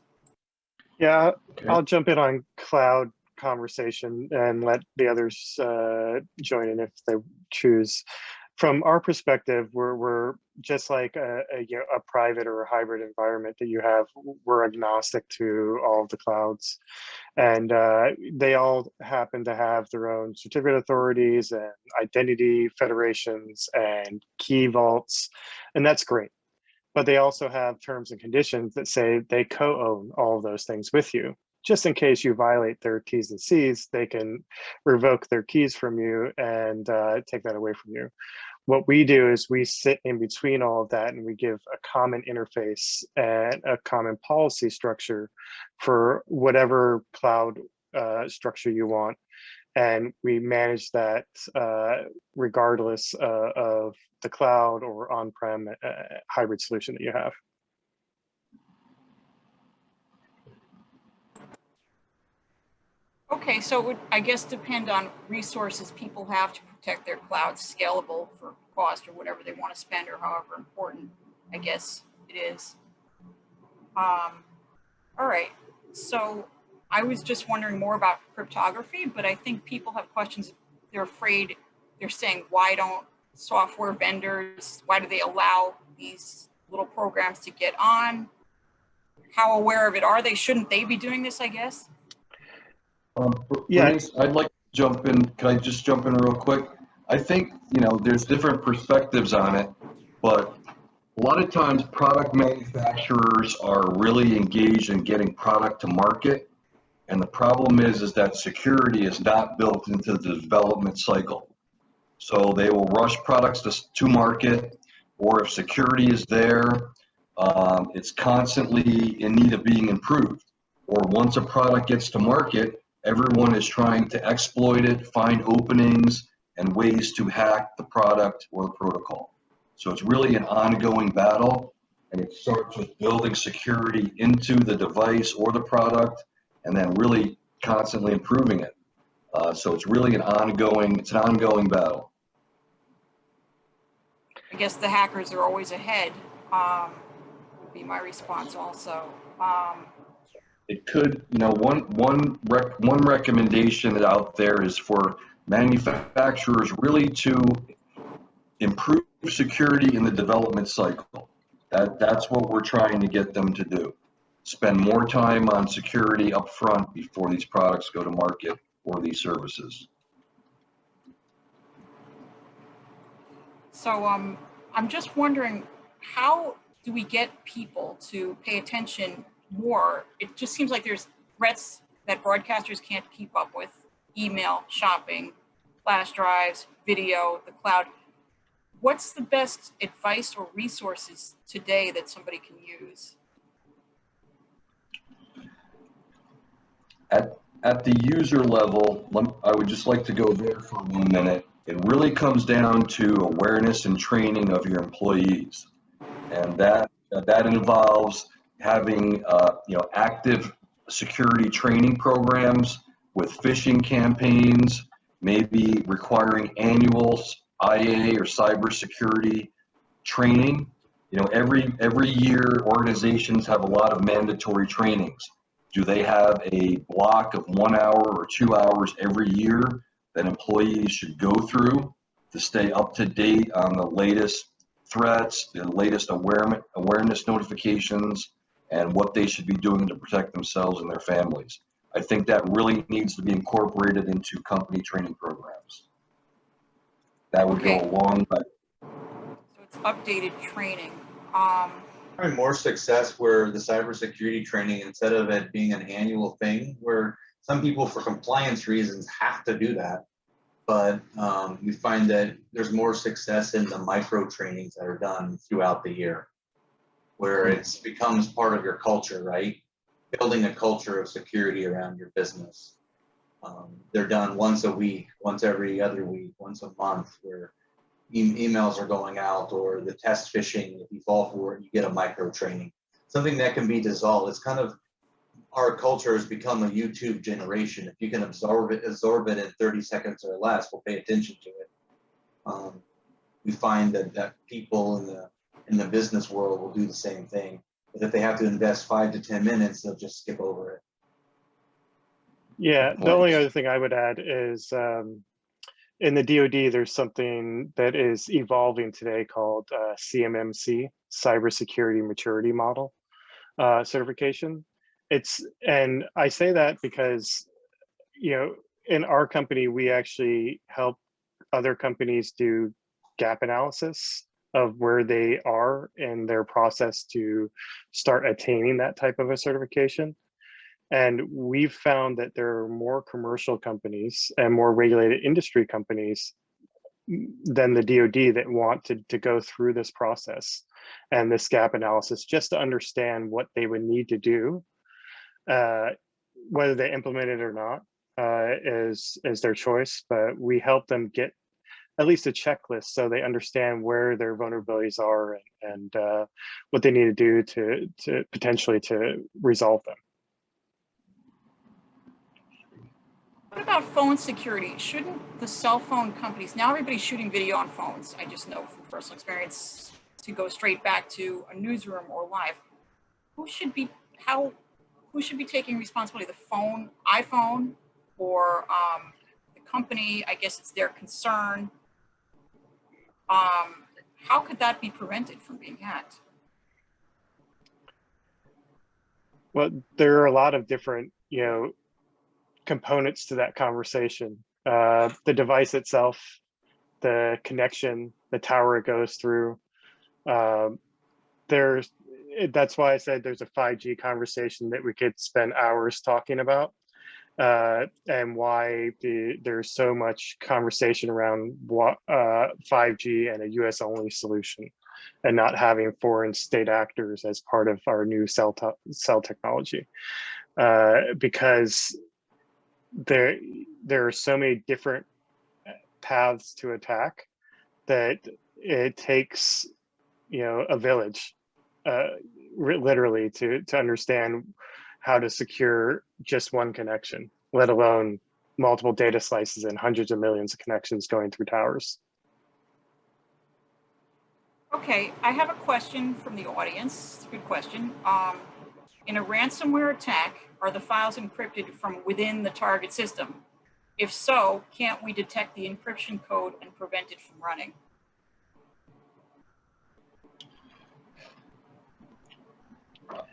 Yeah, Okay. I'll jump in on cloud conversation and let the others join in if they choose. From our perspective, we're just like a private or a hybrid environment that you have. We're agnostic to all of the clouds, and they all happen to have their own certificate authorities and identity federations and key vaults, and that's great. But they also have terms and conditions that say they co-own all of those things with you. Just in case you violate their T's and C's, they can revoke their keys from you and take that away from you. What we do is we sit in between all of that, and we give a common interface and a common policy structure for whatever cloud structure you want. And we manage that regardless of the cloud or on-prem hybrid solution that you have. Okay, so it would, I guess, depend on resources people have to protect their clouds, scalable for cost or whatever they want to spend, or however important, I guess it is. All right, so I was just wondering more about cryptography, but I think people have questions. They're afraid, they're saying, why don't software vendors? Why do they allow these little programs to get on? How aware of it are they? Shouldn't they be doing this, I guess? Yeah. Bernice, I'd like to jump in. Can I just jump in real quick? I think, there's different perspectives on it, but a lot of times product manufacturers are really engaged in getting product to market. And the problem is that security is not built into the development cycle. So they will rush products to market, or if security is there, it's constantly in need of being improved. Or once a product gets to market, everyone is trying to exploit it, find openings and ways to hack the product or the protocol. So it's really an ongoing battle, and it starts with building security into the device or the product, and then really constantly improving it. So it's really an ongoing battle. I guess the hackers are always ahead, would be my response also. It could, one recommendation out there is for manufacturers really to improve security in the development cycle. That's what we're trying to get them to do. Spend more time on security up front before these products go to market or these services. So I'm just wondering, how do we get people to pay attention more? It just seems like there's threats that broadcasters can't keep up with: email, shopping, flash drives, video, the cloud. What's the best advice or resources today that somebody can use? At the user level, I would just like to go there for 1 minute. It really comes down to awareness and training of your employees, and that involves having active security training programs with phishing campaigns, maybe requiring annual IA or cybersecurity training. Every year organizations have a lot of mandatory trainings. Do they have a block of 1 hour or 2 hours every year that employees should go through to stay up to date on the latest threats, the latest awareness notifications, and what they should be doing to protect themselves and their families? I think that really needs to be incorporated into company training programs. That would go a long way. So it's updated training. Probably more success where the cybersecurity training, instead of it being an annual thing, where some people for compliance reasons have to do that, but you find that there's more success in the micro trainings that are done throughout the year, where it becomes part of your culture, right? Building a culture of security around your business. They're done once a week, once every other week, once a month, where emails are going out, or the test phishing, if you fall for it, you get a micro training. Something that can be dissolved. It's kind of, our culture has become a YouTube generation. If you can absorb it in 30 seconds or less, we'll pay attention to it. We find that people in the business world will do the same thing. But if they have to invest 5 to 10 minutes, they'll just skip over it. Yeah, the only other thing I would add is in the DoD, there's something that is evolving today called CMMC, Cybersecurity Maturity Model certification. And I say that because, in our company, we actually help other companies do gap analysis of where they are in their process to start attaining that type of a certification. And we've found that there are more commercial companies and more regulated industry companies than the DoD that want to go through this process and this gap analysis just to understand what they would need to do. Whether they implement it or not is their choice, but we help them get at least a checklist so they understand where their vulnerabilities are and what they need to do to potentially to resolve them. What about phone security? Shouldn't the cell phone companies, now everybody's shooting video on phones, I just know from personal experience, to go straight back to a newsroom or live. Who should be taking responsibility? The iPhone, or the company? I guess it's their concern. How could that be prevented from being hacked? Well, there are a lot of different, components to that conversation. The device itself, the connection, the tower it goes through. That's why I said there's a 5G conversation that we could spend hours talking about, and why there's so much conversation around 5G and a US only solution, and not having foreign state actors as part of our new cell technology, because there are so many different paths to attack that it takes a village, literally, to understand how to secure just one connection, let alone multiple data slices and hundreds of millions of connections going through towers. Okay, I have a question from the audience. It's a good question. In a ransomware attack, are the files encrypted from within the target system? If so, can't we detect the encryption code and prevent it from running?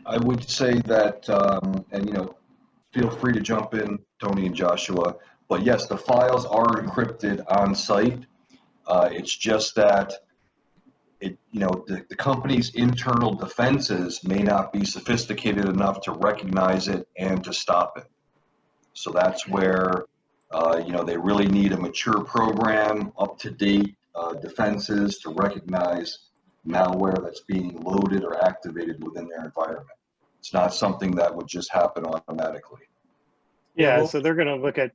I would say that, and feel free to jump in, Tony and Joshua, but yes, the files are encrypted on site. It's just that the company's internal defenses may not be sophisticated enough to recognize it and to stop it. So that's where, they really need a mature program, up-to-date defenses to recognize malware that's being loaded or activated within their environment. It's not something that would just happen automatically. Yeah, so they're going to look at,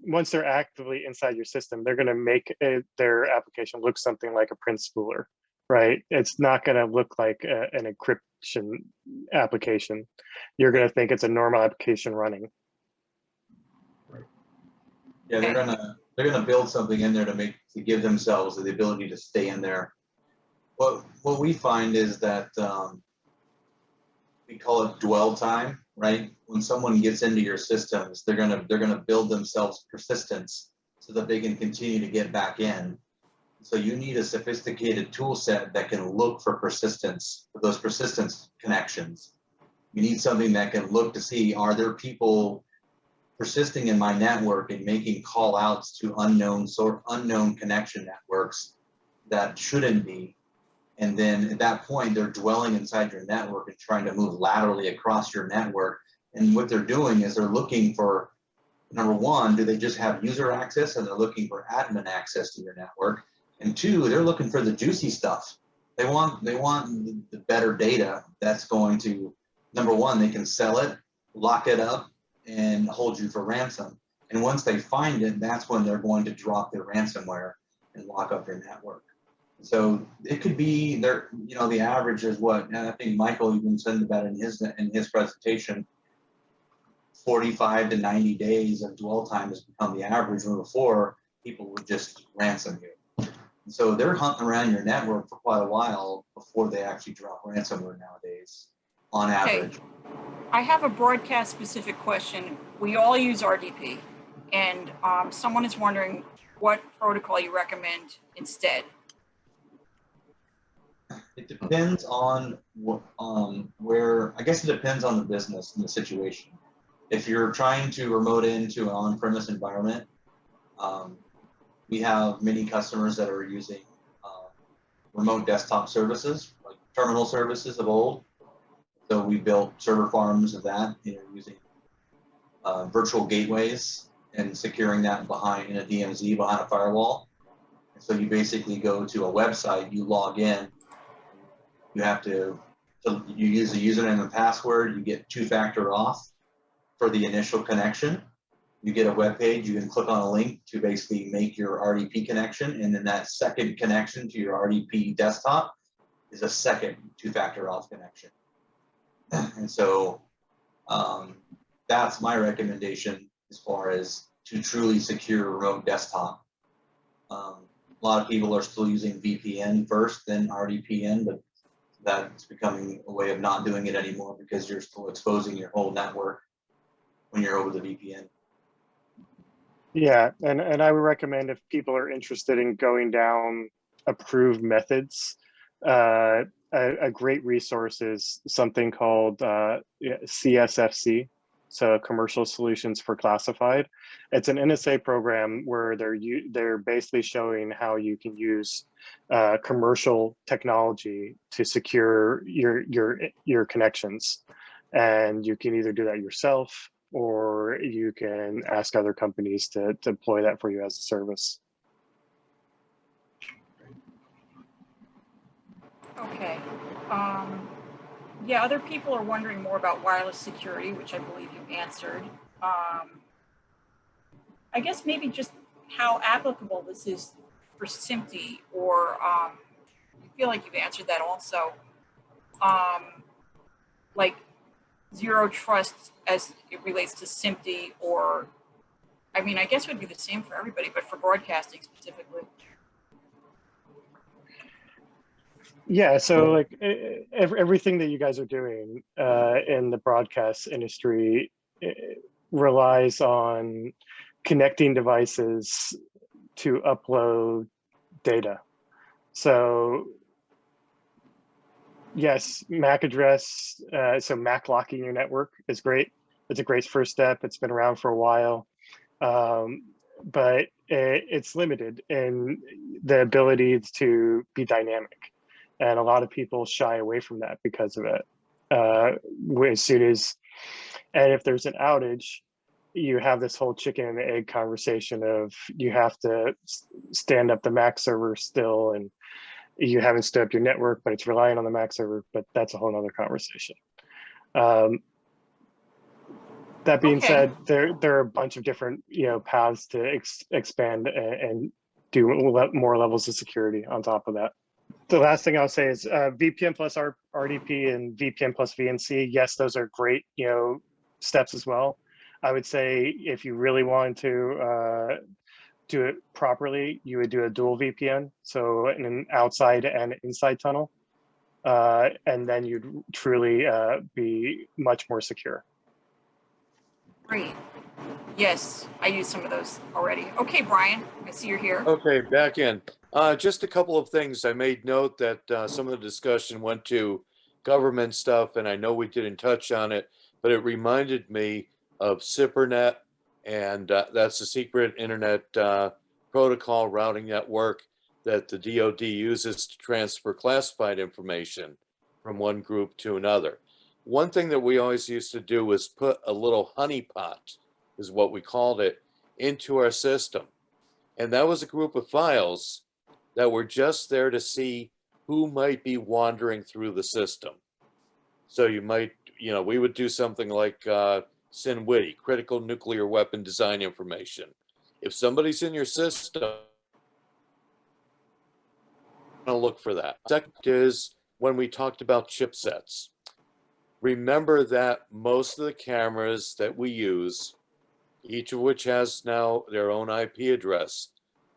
once they're actively inside your system, they're going to make their application look something like a print spooler, right? It's not going to look like an encryption application. You're going to think it's a normal application running. Right. Yeah, they're gonna build something in there to give themselves the ability to stay in there. What we find is that we call it dwell time, right? When someone gets into your systems, they're gonna build themselves persistence so that they can continue to get back in. So you need a sophisticated tool set that can look for persistence, for those persistence connections. You need something that can look to see, are there people persisting in my network and making call outs to unknown connection networks that shouldn't be. And then at that point, they're dwelling inside your network and trying to move laterally across your network. And what they're doing is they're looking for, number one, do they just have user access, and they're looking for admin access to your network? And two, they're looking for the juicy stuff. They want the better data that's going to, number one, they can sell it, lock it up, and hold you for ransom. And once they find it, that's when they're going to drop their ransomware and lock up your network. So it could be there, the average is what, and I think Michael even said about it in his presentation, 45 to 90 days of dwell time has become the average, where before people would just ransom you. And so they're hunting around your network for quite a while before they actually drop ransomware nowadays, on average. Okay. I have a broadcast specific question. We all use RDP, and someone is wondering what protocol you recommend instead. It depends on where, I guess it depends on the business and the situation. If you're trying to remote into an on-premise environment, we have many customers that are using remote desktop services, like terminal services of old. So we built server farms of that, using virtual gateways and securing that in a DMZ behind a firewall. And so you basically go to a website, you log in, you have to you use a username and password, you get two-factor auth for the initial connection. You get a web page, you can click on a link to basically make your RDP connection, and then that second connection to your RDP desktop is a second two-factor auth connection. And so that's my recommendation as far as to truly secure remote desktop. A lot of people are still using VPN first, then RDPN, but that's becoming a way of not doing it anymore because you're still exposing your whole network when you're over the VPN. Yeah, and I would recommend if people are interested in going down approved methods, a great resource is something called CSFC, so Commercial Solutions for Classified. It's an NSA program where they're basically showing how you can use commercial technology to secure your connections, and you can either do that yourself or you can ask other companies to deploy that for you as a service. Okay. Yeah, other people are wondering more about wireless security, which I believe you answered. I guess maybe just how applicable this is for SMPTE, or I feel like you've answered that also. Like zero trust as it relates to SMPTE, or, I mean, I guess it would be the same for everybody, but for broadcasting specifically. Yeah, so like everything that you guys are doing in the broadcast industry relies on connecting devices to upload data. So yes, MAC address, so MAC locking your network is great. It's a great first step. It's been around for a while, but it's limited in the ability to be dynamic. And a lot of people shy away from that because of it. As soon as, and if there's an outage, you have this whole chicken and egg conversation of you have to stand up the MAC server still, and you haven't stood up your network, but it's relying on the MAC server, but that's a whole nother conversation. That being said, there are a bunch of different paths to expand and do more levels of security on top of that. The last thing I'll say is VPN plus RDP and VPN plus VNC. Yes, those are great, steps as well. I would say if you really wanted to do it properly, you would do a dual VPN, so in an outside and inside tunnel, and then you'd truly be much more secure. Great. Yes, I use some of those already. Okay, Brian, I see you're here. Okay, back in. Just a couple of things. I made note that some of the discussion went to government stuff, and I know we didn't touch on it, but it reminded me of SIPRNet, and that's a secret internet protocol routing network that the DoD uses to transfer classified information from one group to another. One thing that we always used to do was put a little honeypot, is what we called it, into our system. And that was a group of files that were just there to see who might be wandering through the system. So you might, we would do something like CINWITI, critical nuclear weapon design information. If somebody's in your system, look for that. Second is when we talked about chipsets. Remember that most of the cameras that we use, each of which has now their own IP address,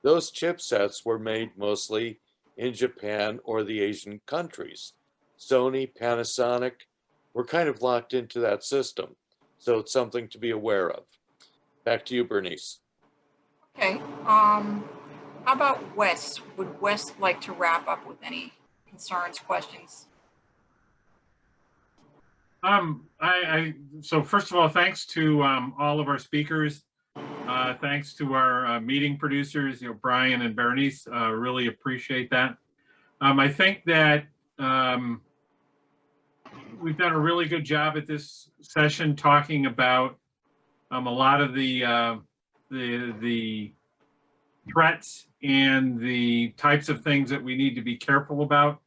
those chipsets were made mostly in Japan or the Asian countries. Sony, Panasonic, we're kind of locked into that system. So it's something to be aware of. Back to you, Bernice. Okay. How about Wes? Would Wes like to wrap up with any concerns, questions? So first of all, thanks to all of our speakers. Thanks to our meeting producers, Brian and Bernice. Really appreciate that. I think that we've done a really good job at this session talking about a lot of the threats and the types of things that we need to be careful about.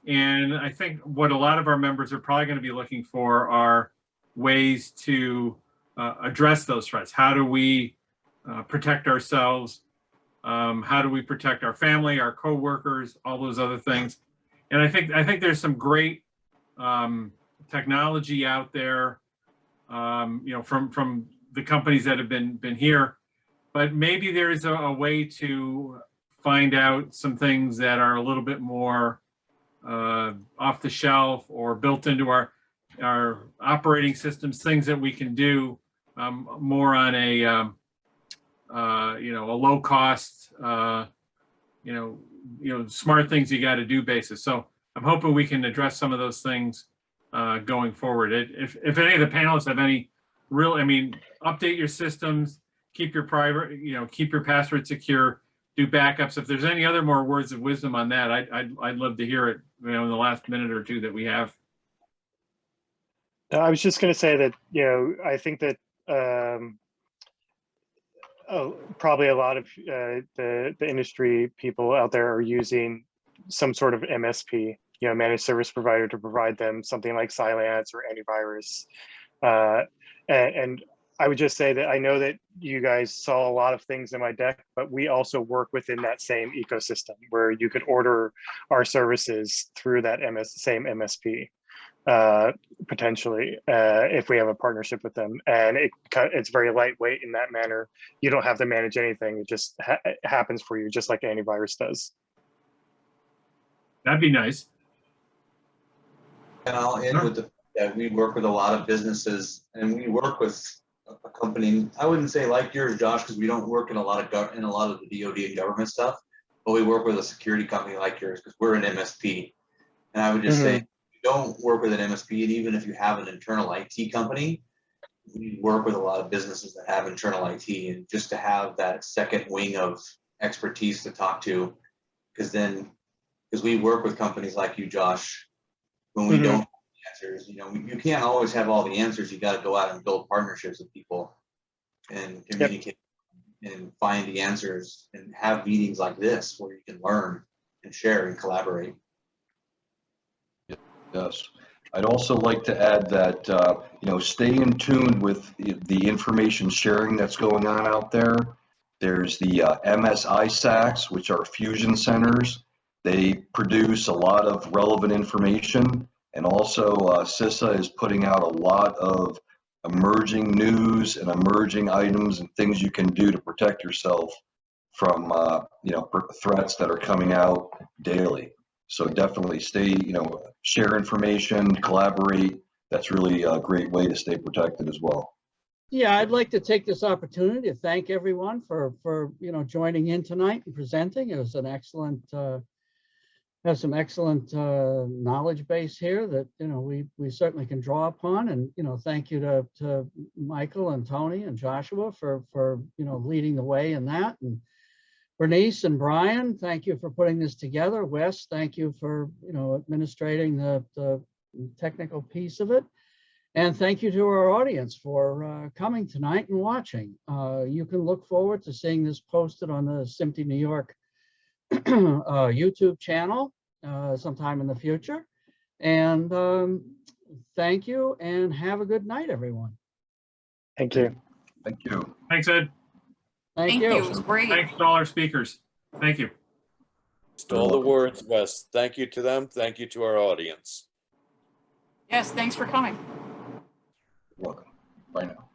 And I think what a lot of our members are probably going to be looking for are ways to address those threats. How do we protect ourselves? How do we protect our family, our coworkers, all those other things? And I think there's some great technology out there, from the companies that have been here. But maybe there's a way to find out some things that are a little bit more off the shelf or built into our operating systems, things that we can do more on a a low cost, smart things you got to do basis. So I'm hoping we can address some of those things going forward. If any of the panelists have any update your systems, keep your keep your password secure, do backups. If there's any other more words of wisdom on that, I'd love to hear it, in the last minute or two that we have. I was just going to say that, I think that probably a lot of the industry people out there are using some sort of MSP, managed service provider, to provide them something like Cylance or antivirus. And I would just say that I know that you guys saw a lot of things in my deck, but we also work within that same ecosystem where you could order our services through that same MSP. Potentially, if we have a partnership with them, and it's very lightweight in that manner. You don't have to manage anything; it just happens for you, just like antivirus does. That'd be nice. And I'll end with the fact that we work with a lot of businesses, and we work with a company. I wouldn't say like yours, Josh, because we don't work in a lot of the DoD and government stuff, but we work with a security company like yours because we're an MSP. And I would just say, don't work with an MSP, and even if you have an internal IT company, we work with a lot of businesses that have internal IT, and just to have that second wing of expertise to talk to, because we work with companies like you, Josh, when we don't have the answers, you can't always have all the answers. You got to go out and build partnerships with people and communicate and find the answers, and have meetings like this where you can learn and share and collaborate. Yes. I'd also like to add that, stay in tune with the information sharing that's going on out there. There's the MSISACs, which are fusion centers. They produce a lot of relevant information. And also CISA is putting out a lot of emerging news and emerging items and things you can do to protect yourself from, threats that are coming out daily. So definitely stay, share information, collaborate. That's really a great way to stay protected as well. Yeah, I'd like to take this opportunity to thank everyone for joining in tonight and presenting. It was an excellent, has some excellent knowledge base here that we certainly can draw upon. And thank you to Michael and Tony and Joshua for leading the way in that. And Bernice and Brian, thank you for putting this together. Wes, thank you for administrating the technical piece of it. And thank you to our audience for coming tonight and watching. You can look forward to seeing this posted on the SMPTE-NY YouTube channel sometime in the future. And thank you, and have a good night, everyone. Thank you. Thank you. Thanks, Ed. Thank you. It was great. Thanks to all our speakers. Thank you. Just all the words, Wes. Thank you to them. Thank you to our audience. Yes, thanks for coming. You're welcome. Bye now.